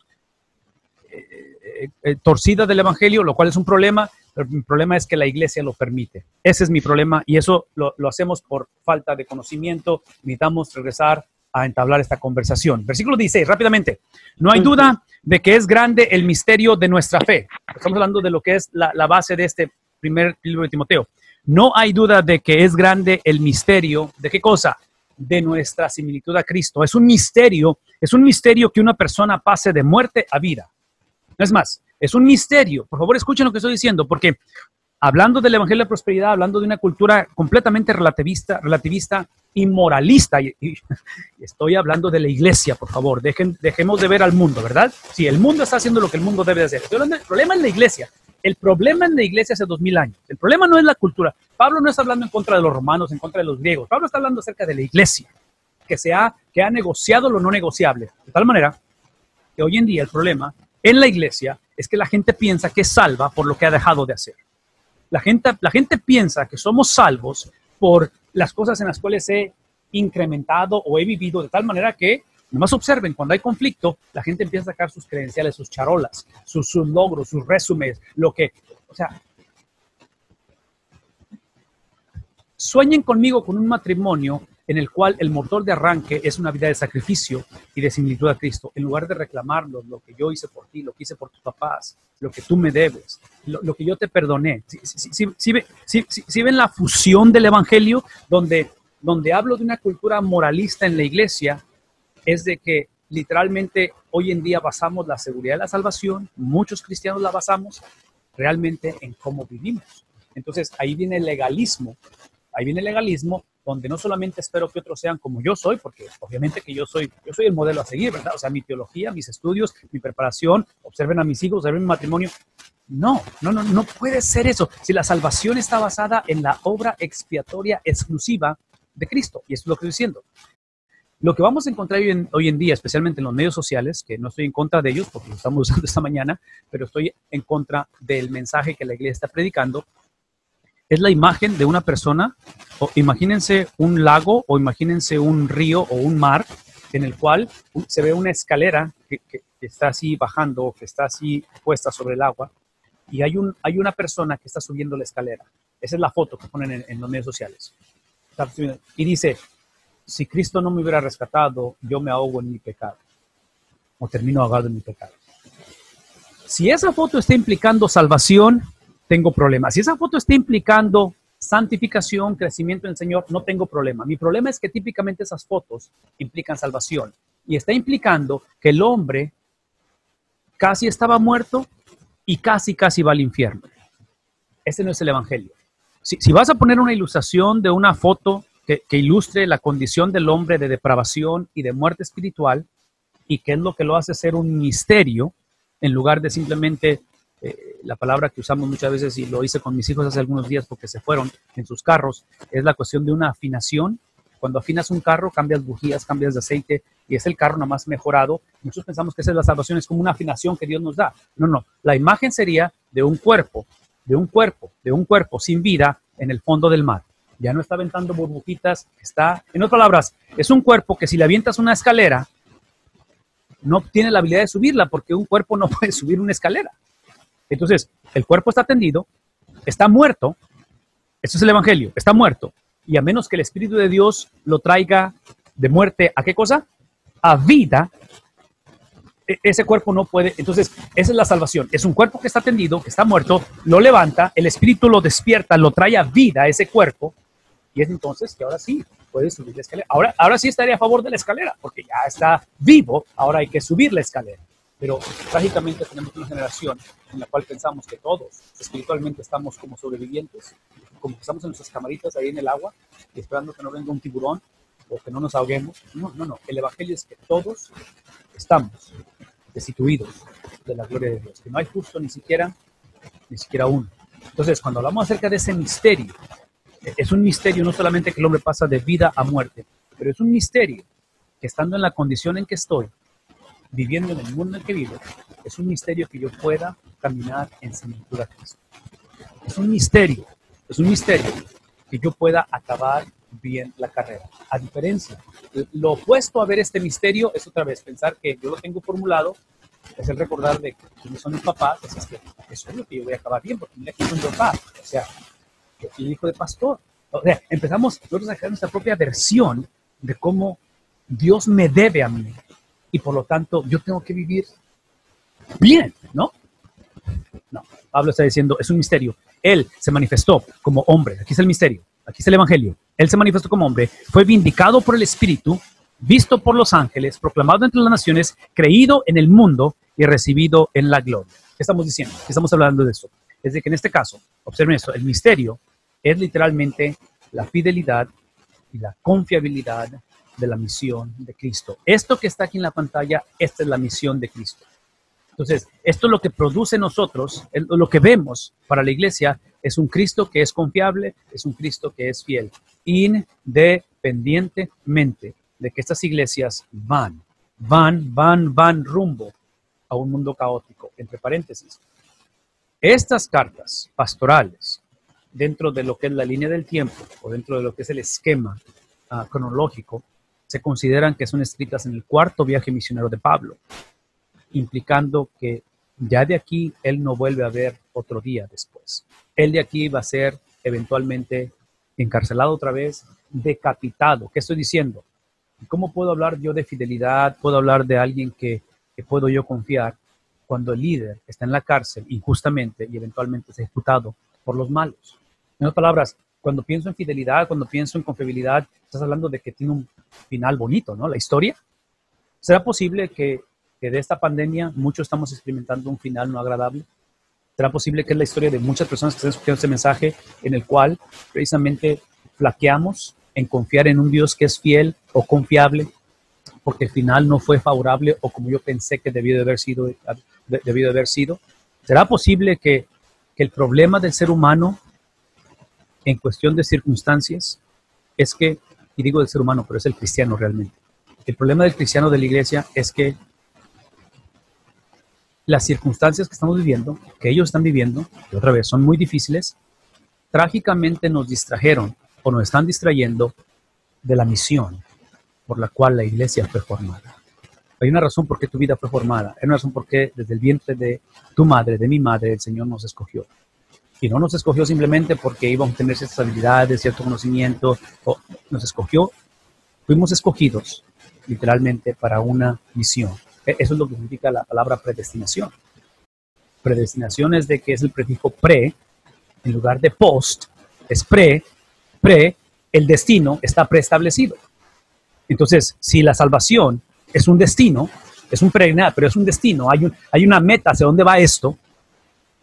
torcida del evangelio, lo cual es un problema, pero mi problema es que la iglesia lo permite. Ese es mi problema y eso lo hacemos por falta de conocimiento. Necesitamos regresar a entablar esta conversación. Versículo 16, rápidamente. No hay duda de que es grande el misterio de nuestra fe. Estamos hablando de lo que es la base de este primer libro de Timoteo. No hay duda de que es grande el misterio. ¿De qué cosa? De nuestra similitud a Cristo. Es un misterio que una persona pase de muerte a vida. No es más, es un misterio. Por favor, escuchen lo que estoy diciendo, porque hablando del Evangelio de la Prosperidad, hablando de una cultura completamente relativista y moralista, y estoy hablando de la iglesia, por favor, dejemos de ver al mundo, ¿verdad? Sí, el mundo está haciendo lo que el mundo debe de hacer. El problema es la iglesia. El problema en la iglesia hace 2000 años. El problema no es la cultura. Pablo no está hablando en contra de los romanos, en contra de los griegos. Pablo está hablando acerca de la iglesia, que ha negociado lo no negociable. De tal manera que hoy en día el problema en la iglesia es que la gente piensa que es salva por lo que ha dejado de hacer. La gente piensa que somos salvos por las cosas en las cuales he incrementado o he vivido, de tal manera que, nomás observen, cuando hay conflicto, la gente empieza a sacar sus credenciales, sus charolas, sus logros, sus resúmenes, sueñen conmigo con un matrimonio en el cual el motor de arranque es una vida de sacrificio y de similitud a Cristo, en lugar de reclamarlo, lo que yo hice por ti, lo que hice por tus papás, lo que tú me debes, lo que yo te perdoné. ¿Sí ven la fusión del evangelio? Donde hablo de una cultura moralista en la iglesia, es de que literalmente hoy en día basamos la seguridad de la salvación, muchos cristianos la basamos realmente en cómo vivimos. Entonces ahí viene el legalismo, donde no solamente espero que otros sean como yo soy, porque obviamente que yo soy el modelo a seguir, ¿verdad? O sea, mi teología, mis estudios, mi preparación, observen a mis hijos, observen mi matrimonio. No puede ser eso. Si la salvación está basada en la obra expiatoria exclusiva de Cristo, y esto es lo que estoy diciendo. Lo que vamos a encontrar hoy en día, especialmente en los medios sociales, que no estoy en contra de ellos, porque lo estamos usando esta mañana, pero estoy en contra del mensaje que la iglesia está predicando, es la imagen de una persona, o imagínense un lago, o imagínense un río o un mar, en el cual se ve una escalera que está así bajando, o que está así puesta sobre el agua, y hay una persona que está subiendo la escalera. Esa es la foto que ponen en los medios sociales. Y dice, si Cristo no me hubiera rescatado, yo me ahogo en mi pecado, o termino ahogado en mi pecado. Si esa foto está implicando salvación, tengo problemas. Si esa foto está implicando santificación, crecimiento en el Señor, no tengo problema. Mi problema es que típicamente esas fotos implican salvación y está implicando que el hombre casi estaba muerto y casi va al infierno. Ese no es el evangelio. Si vas a poner una ilustración de una foto que ilustre la condición del hombre de depravación y de muerte espiritual, y qué es lo que lo hace ser un misterio, en lugar de simplemente la palabra que usamos muchas veces, y lo hice con mis hijos hace algunos días porque se fueron en sus carros, es la cuestión de una afinación. Cuando afinas un carro, cambias bujías, cambias de aceite, y es el carro nada más mejorado. Muchos pensamos que esa es la salvación, es como una afinación que Dios nos da. No. La imagen sería de un cuerpo sin vida en el fondo del mar. Ya no está aventando burbujitas, está, en otras palabras, es un cuerpo que si le avientas una escalera, no tiene la habilidad de subirla, porque un cuerpo no puede subir una escalera. Entonces, el cuerpo está tendido, está muerto. Eso es el evangelio, está muerto. Y a menos que el Espíritu de Dios lo traiga de muerte, ¿a qué cosa? A vida. Ese cuerpo no puede. Entonces, esa es la salvación. Es un cuerpo que está tendido, que está muerto, lo levanta, el Espíritu lo despierta, lo trae a vida a ese cuerpo. Y es entonces que ahora sí puede subir la escalera. Ahora sí estaría a favor de la escalera, porque ya está vivo, ahora hay que subir la escalera. Pero trágicamente tenemos una generación en la cual pensamos que todos espiritualmente estamos como sobrevivientes, como que estamos en nuestras camaritas ahí en el agua, esperando que no venga un tiburón o que no nos ahoguemos. No. El evangelio es que todos estamos destituidos de la gloria de Dios, que no hay justo ni siquiera uno. Entonces, cuando hablamos acerca de ese misterio, es un misterio no solamente que el hombre pasa de vida a muerte, pero es un misterio que estando en la condición en que estoy, viviendo en el mundo en que vivo, es un misterio que yo pueda caminar en similitud a Cristo. Es un misterio que yo pueda acabar bien la carrera. A diferencia, lo opuesto a ver este misterio es otra vez pensar que yo lo tengo formulado, es el recordar de quiénes son mis papás, es que es obvio que yo voy a acabar bien, porque mira quién son mis papás, o sea, yo soy hijo de pastor. O sea, empezamos nosotros a crear nuestra propia versión de cómo Dios me debe a mí, y por lo tanto yo tengo que vivir bien, ¿no? No, Pablo está diciendo, es un misterio. Él se manifestó como hombre, aquí es el misterio, aquí es el evangelio. Él se manifestó como hombre, fue vindicado por el Espíritu, visto por los ángeles, proclamado entre las naciones, creído en el mundo y recibido en la gloria. ¿Qué estamos diciendo? ¿Qué estamos hablando de eso? Es de que en este caso, observen esto, el misterio es literalmente la fidelidad y la confiabilidad de la misión de Cristo. Esto que está aquí en la pantalla, esta es la misión de Cristo. Entonces, esto es lo que produce nosotros, lo que vemos para la iglesia, es un Cristo que es confiable, es un Cristo que es fiel, independientemente de que estas iglesias van rumbo a un mundo caótico. Entre paréntesis, estas cartas pastorales, dentro de lo que es la línea del tiempo o dentro de lo que es el esquema cronológico, se consideran que son escritas en el cuarto viaje misionero de Pablo, implicando que ya de aquí él no vuelve a ver otro día después. Él de aquí va a ser eventualmente encarcelado otra vez, decapitado. ¿Qué estoy diciendo? ¿Cómo puedo hablar yo de fidelidad? ¿Puedo hablar de alguien que puedo yo confiar cuando el líder está en la cárcel injustamente y eventualmente es ejecutado por los malos? En otras palabras, cuando pienso en fidelidad, cuando pienso en confiabilidad, estás hablando de que tiene un final bonito, ¿no? La historia. ¿Será posible que de esta pandemia muchos estamos experimentando un final no agradable? ¿Será posible que es la historia de muchas personas que están escuchando este mensaje en el cual precisamente flaqueamos en confiar en un Dios que es fiel o confiable porque el final no fue favorable o como yo pensé que debió de haber sido? ¿Será posible que el problema del ser humano en cuestión de circunstancias es que, y digo del ser humano, pero es el cristiano realmente, el problema del cristiano de la iglesia es que las circunstancias que estamos viviendo, que ellos están viviendo, y otra vez son muy difíciles, trágicamente nos distrajeron o nos están distrayendo de la misión por la cual la iglesia fue formada. Hay una razón por qué tu vida fue formada, hay una razón por qué desde el vientre de tu madre, de mi madre, el Señor nos escogió. Y no nos escogió simplemente porque íbamos a tener ciertas habilidades, cierto conocimiento, nos escogió, fuimos escogidos literalmente para una misión. Eso es lo que significa la palabra predestinación. Predestinación es de que es el prefijo pre en lugar de post, es el destino está preestablecido. Entonces, si la salvación es un destino, es un peregrinaje, pero es un destino, hay una meta hacia dónde va esto.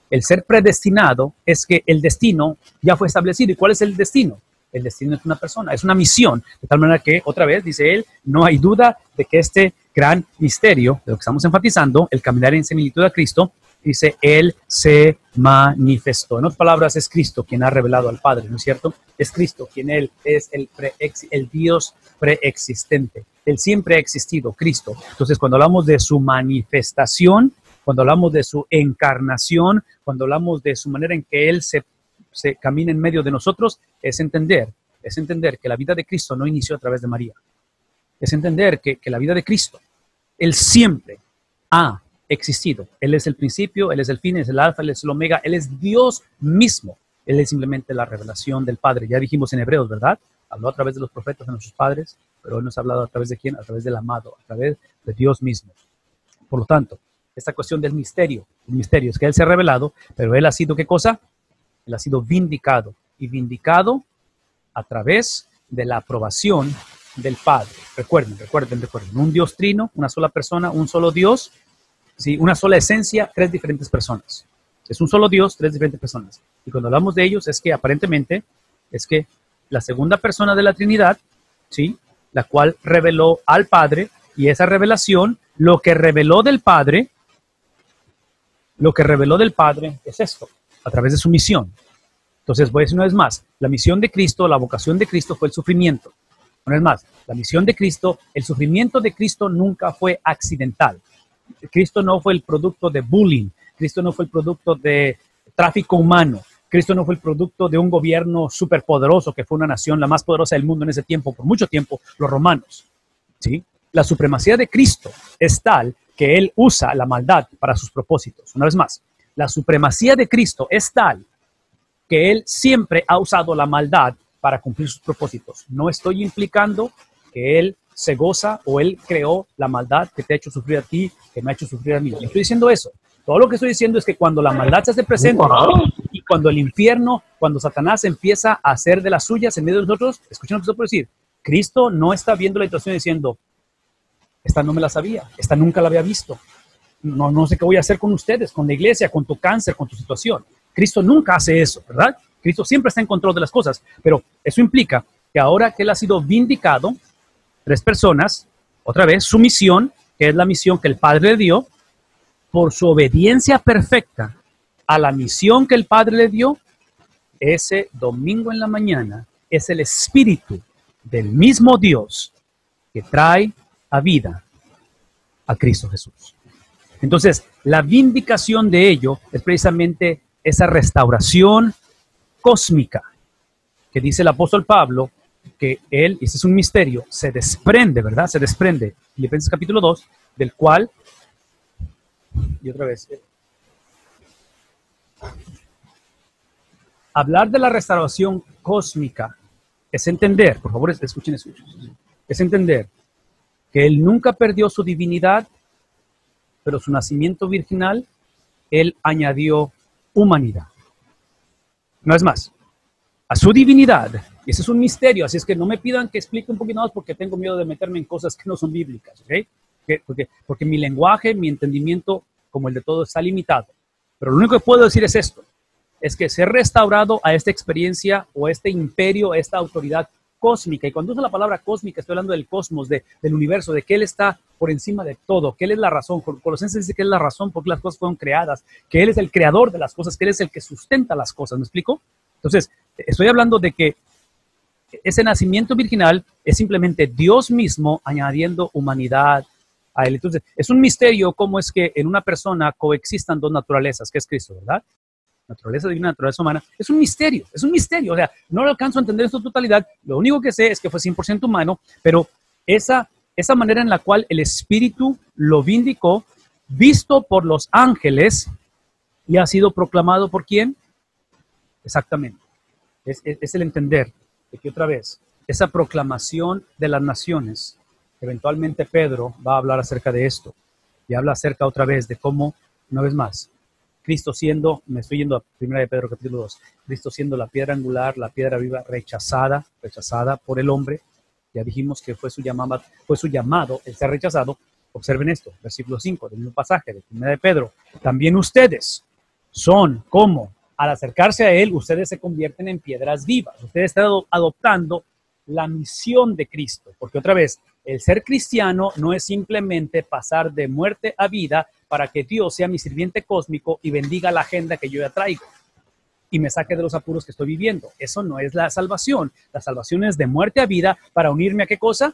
El ser predestinado es que el destino ya fue establecido. ¿Y cuál es el destino? El destino es una persona, es una misión. De tal manera que, otra vez, dice él, no hay duda de que este gran misterio, de lo que estamos enfatizando, el caminar en similitud a Cristo, dice, Él se manifestó. En otras palabras, es Cristo quien ha revelado al Padre, ¿no es cierto? Es Cristo quien Él es el Dios preexistente. Él siempre ha existido, Cristo. Entonces, cuando hablamos de su manifestación, cuando hablamos de su encarnación, cuando hablamos de su manera en que Él se camina en medio de nosotros, es entender que la vida de Cristo no inició a través de María. Es entender que la vida de Cristo, Él siempre ha existido. Él es el principio, Él es el fin, Él es el alfa, Él es el omega, Él es Dios mismo. Él es simplemente la revelación del Padre. Ya dijimos en Hebreos, ¿verdad? Habló a través de los profetas de nuestros padres, pero Él nos ha hablado a través de ¿quién? A través del amado, a través de Dios mismo. Por lo tanto, esta cuestión del misterio, el misterio es que Él se ha revelado, pero Él ha sido ¿qué cosa? Él ha sido vindicado, y vindicado a través de la aprobación del Padre. Recuerden, un Dios trino, una sola persona, un solo Dios, ¿sí? Una sola esencia, tres diferentes personas. Es un solo Dios, tres diferentes personas. Y cuando hablamos de ellos es que aparentemente es que la segunda persona de la Trinidad, ¿sí? La cual reveló al Padre, y esa revelación, lo que reveló del Padre es esto, a través de su misión. Entonces, voy a decir una vez más, la misión de Cristo, la vocación de Cristo fue el sufrimiento. Una vez más, la misión de Cristo, el sufrimiento de Cristo nunca fue accidental. Cristo no fue el producto de bullying, Cristo no fue el producto de tráfico humano, Cristo no fue el producto de un gobierno superpoderoso que fue una nación la más poderosa del mundo en ese tiempo, por mucho tiempo, los romanos. ¿Sí? La supremacía de Cristo es tal que Él usa la maldad para sus propósitos. Una vez más, la supremacía de Cristo es tal que Él siempre ha usado la maldad para cumplir sus propósitos. No estoy implicando que Él se goza o Él creó la maldad que te ha hecho sufrir a ti, que me ha hecho sufrir a mí. No estoy diciendo eso. Todo lo que estoy diciendo es que cuando la maldad se hace presente y cuando el infierno, cuando Satanás empieza a hacer de las suyas en medio de nosotros, escuchen lo que estoy por decir, Cristo no está viendo la situación diciendo, esta no me la sabía, esta nunca la había visto, no sé qué voy a hacer con ustedes, con la iglesia, con tu cáncer, con tu situación. Cristo nunca hace eso, ¿verdad? Cristo siempre está en control de las cosas, pero eso implica que ahora que Él ha sido vindicado, tres personas, otra vez, su misión, que es la misión que el Padre le dio, por su obediencia perfecta a la misión que el Padre le dio, ese domingo en la mañana es el Espíritu del mismo Dios que trae a vida a Cristo Jesús. Entonces, la vindicación de ello es precisamente esa restauración cósmica que dice el apóstol Pablo, que él, y ese es un misterio, se desprende, ¿verdad? Se desprende, Filipenses capítulo 2, del cual, y otra vez, hablar de la restauración cósmica es entender, por favor, escuchen, es entender que Él nunca perdió su divinidad, pero su nacimiento virginal, Él añadió humanidad. No es más, a su divinidad, y ese es un misterio, así es que no me pidan que explique un poquito más porque tengo miedo de meterme en cosas que no son bíblicas, ¿ok? Porque mi lenguaje, mi entendimiento, como el de todo, está limitado. Pero lo único que puedo decir es esto, es que ser restaurado a esta experiencia o este imperio, esta autoridad cósmica, y cuando uso la palabra cósmica estoy hablando del cosmos, del universo, de que Él está por encima de todo, que Él es la razón. Colosenses dice que Él es la razón porque las cosas fueron creadas, que Él es el creador de las cosas, que Él es el que sustenta las cosas, ¿me explico? Entonces, estoy hablando de que ese nacimiento virginal es simplemente Dios mismo añadiendo humanidad a Él. Entonces, es un misterio cómo es que en una persona coexistan dos naturalezas, que es Cristo, ¿verdad? Naturaleza divina, naturaleza humana. Es un misterio, o sea, no lo alcanzo a entender en su totalidad. Lo único que sé es que fue 100% humano, pero esa manera en la cual el Espíritu lo vindicó, visto por los ángeles, y ha sido proclamado ¿por quién? Exactamente. Es el entender de que otra vez, esa proclamación de las naciones, eventualmente Pedro va a hablar acerca de esto, y habla acerca otra vez de cómo, una vez más, Cristo siendo, me estoy yendo a 1 de Pedro capítulo 2, Cristo siendo la piedra angular, la piedra viva, rechazada por el hombre. Ya dijimos que fue su llamado el ser rechazado. Observen esto, versículo 5 del mismo pasaje de 1 de Pedro. También ustedes son como, al acercarse a Él, ustedes se convierten en piedras vivas. Ustedes están adoptando la misión de Cristo. Porque otra vez, el ser cristiano no es simplemente pasar de muerte a vida para que Dios sea mi sirviente cósmico y bendiga la agenda que yo ya traigo y me saque de los apuros que estoy viviendo. Eso no es la salvación. La salvación es de muerte a vida para unirme a ¿qué cosa?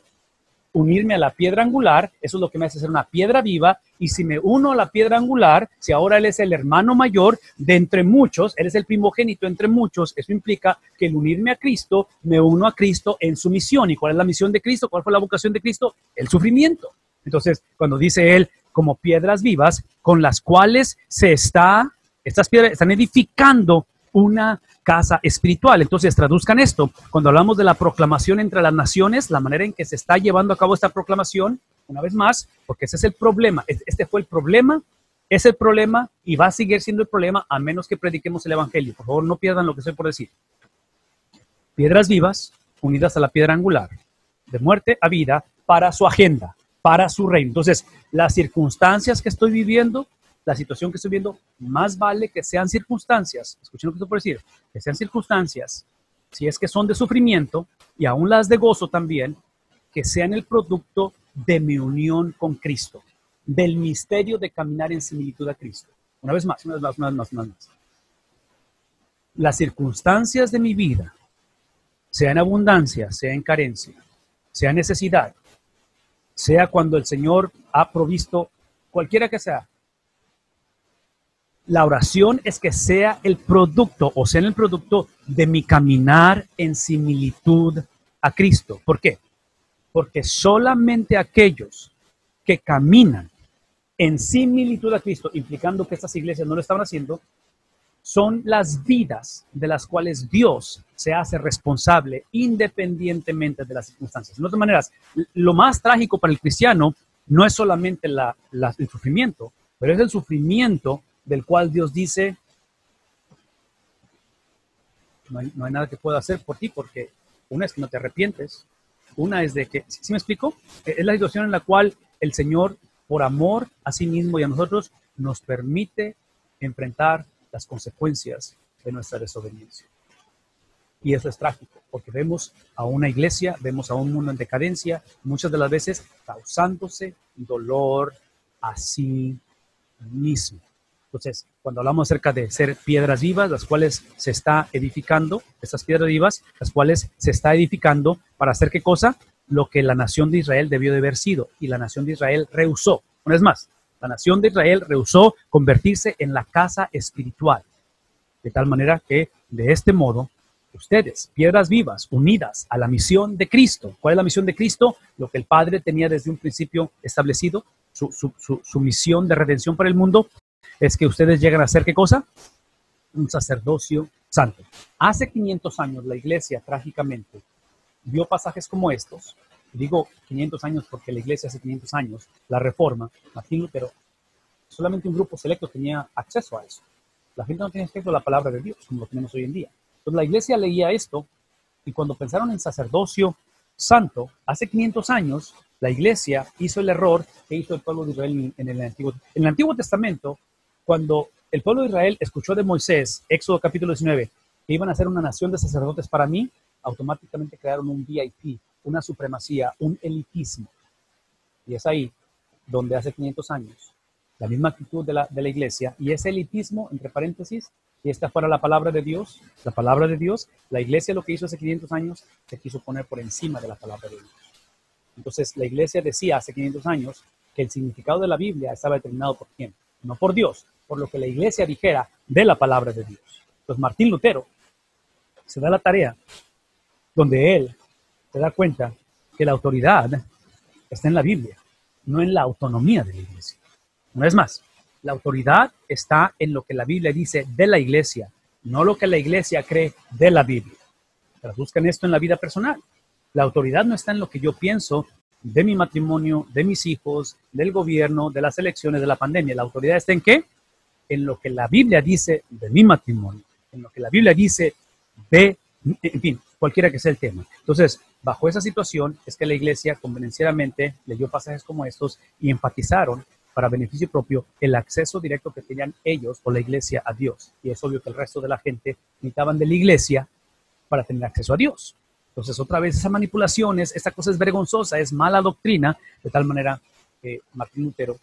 Unirme a la piedra angular. Eso es lo que me hace ser una piedra viva. Y si me uno a la piedra angular, si ahora Él es el hermano mayor de entre muchos, Él es el primogénito entre muchos, eso implica que el unirme a Cristo, me uno a Cristo en su misión. ¿Y cuál es la misión de Cristo? ¿Cuál fue la vocación de Cristo? El sufrimiento. Entonces, cuando dice Él, como piedras vivas, con las cuales estas piedras están edificando una casa espiritual. Entonces, traduzcan esto. Cuando hablamos de la proclamación entre las naciones, la manera en que se está llevando a cabo esta proclamación, una vez más, porque ese es el problema. Este fue el problema, es el problema y va a seguir siendo el problema a menos que prediquemos el evangelio. Por favor, no pierdan lo que estoy por decir. Piedras vivas unidas a la piedra angular, de muerte a vida, para su agenda, para su reino. Entonces, las circunstancias que estoy viviendo, la situación que estoy viendo, más vale que sean circunstancias, escuchen lo que estoy por decir, que sean circunstancias, si es que son de sufrimiento, y aún las de gozo también, que sean el producto de mi unión con Cristo, del misterio de caminar en similitud a Cristo. Una vez más. Las circunstancias de mi vida, sea en abundancia, sea en carencia, sea en necesidad, sea cuando el Señor ha provisto, cualquiera que sea, la oración es que sea el producto, o sea, en el producto de mi caminar en similitud a Cristo. ¿Por qué? Porque solamente aquellos que caminan en similitud a Cristo, implicando que estas iglesias no lo estaban haciendo, son las vidas de las cuales Dios se hace responsable independientemente de las circunstancias. De otras maneras, lo más trágico para el cristiano no es solamente el sufrimiento, pero es el sufrimiento del cual Dios dice, no hay nada que pueda hacer por ti, porque una es que no te arrepientes, una es de que, ¿sí me explico? Es la situación en la cual el Señor, por amor a sí mismo y a nosotros, nos permite enfrentar las consecuencias de nuestra desobediencia. Y eso es trágico, porque vemos a una iglesia, vemos a un mundo en decadencia, muchas de las veces causándose dolor a sí mismo. Entonces, cuando hablamos acerca de ser piedras vivas, las cuales se está edificando, estas piedras vivas, las cuales se está edificando para hacer ¿qué cosa? Lo que la nación de Israel debió de haber sido, y la nación de Israel rehusó. Una vez más, la nación de Israel rehusó convertirse en la casa espiritual, de tal manera que, de este modo, ustedes, piedras vivas, unidas a la misión de Cristo. ¿Cuál es la misión de Cristo? Lo que el Padre tenía desde un principio establecido, su misión de redención para el mundo, es que ustedes llegan a ser ¿qué cosa? Un sacerdocio santo. Hace 500 años la iglesia trágicamente vio pasajes como estos. Digo 500 años porque la iglesia hace 500 años, la Reforma, Martín Lutero, solamente un grupo selecto tenía acceso a eso. La gente no tenía acceso a la palabra de Dios como lo tenemos hoy en día. Entonces la iglesia leía esto y cuando pensaron en sacerdocio santo, hace 500 años, la iglesia hizo el error que hizo el pueblo de Israel en el Antiguo Testamento. Cuando el pueblo de Israel escuchó de Moisés, Éxodo capítulo 19, que iban a ser una nación de sacerdotes para mí, automáticamente crearon un VIP, una supremacía, un elitismo. Y es ahí donde hace 500 años, la misma actitud de la iglesia, y ese elitismo, entre paréntesis, y esta fuera la palabra de Dios, la iglesia lo que hizo hace 500 años, se quiso poner por encima de la palabra de Dios. Entonces la iglesia decía hace 500 años que el significado de la Biblia estaba determinado por quién, no por Dios, por lo que la iglesia dijera de la palabra de Dios. Entonces Martín Lutero se da la tarea donde él se da cuenta que la autoridad está en la Biblia, no en la autonomía de la iglesia. Una vez más, la autoridad está en lo que la Biblia dice de la iglesia, no lo que la iglesia cree de la Biblia. Traduzcan esto en la vida personal. La autoridad no está en lo que yo pienso de mi matrimonio, de mis hijos, del gobierno, de las elecciones, de la pandemia. La autoridad está en ¿qué? en lo que la Biblia dice de mi matrimonio, en lo que la Biblia dice de, en fin, cualquiera que sea el tema. Entonces, bajo esa situación es que la iglesia convenencieramente leyó pasajes como estos y enfatizaron para beneficio propio el acceso directo que tenían ellos o la iglesia a Dios. Y es obvio que el resto de la gente necesitaban de la iglesia para tener acceso a Dios. Entonces, otra vez, esas manipulaciones, esta cosa es vergonzosa, es mala doctrina, de tal manera que Martín Lutero,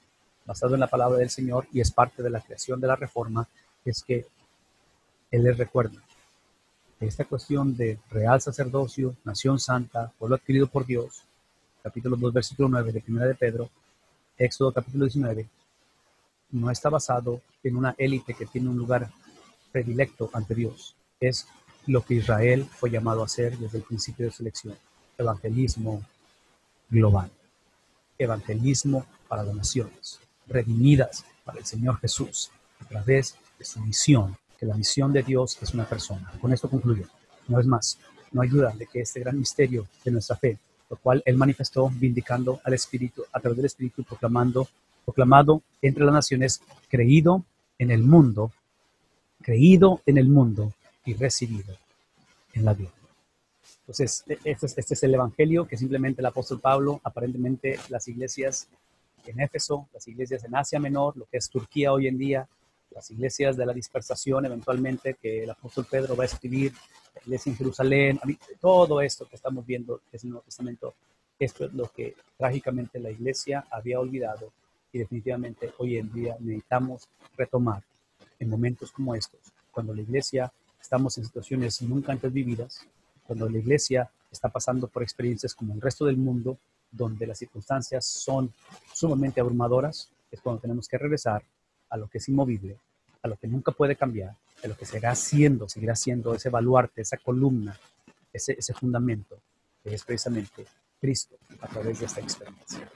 basado en la palabra del Señor y es parte de la creación de la Reforma, es que él les recuerda que esta cuestión de real sacerdocio, nación santa, pueblo adquirido por Dios, capítulo 2, versículo 9 de 1 de Pedro, Éxodo capítulo 19, no está basado en una élite que tiene un lugar predilecto ante Dios. Es lo que Israel fue llamado a hacer desde el principio de su elección. Evangelismo global. Evangelismo para las naciones, redimidas para el Señor Jesús, a través de su misión, que la misión de Dios es una persona. Con esto concluyo. No es más, no hay duda de que este gran misterio de nuestra fe, lo cual Él manifestó vindicando al Espíritu, a través del Espíritu, proclamado entre las naciones, creído en el mundo y recibido en la gloria. Entonces, este es el evangelio que simplemente el apóstol Pablo, aparentemente las iglesias en Éfeso, las iglesias en Asia Menor, lo que es Turquía hoy en día, las iglesias de la dispersación eventualmente que el apóstol Pedro va a escribir, la iglesia en Jerusalén, todo esto que estamos viendo es el Nuevo Testamento. Esto es lo que trágicamente la iglesia había olvidado y definitivamente hoy en día necesitamos retomar en momentos como estos, cuando la iglesia estamos en situaciones nunca antes vividas, cuando la iglesia está pasando por experiencias como el resto del mundo, donde las circunstancias son sumamente abrumadoras, es cuando tenemos que regresar a lo que es inmovible, a lo que nunca puede cambiar, a lo que seguirá siendo ese baluarte, esa columna, ese fundamento, que es precisamente Cristo a través de esta experiencia.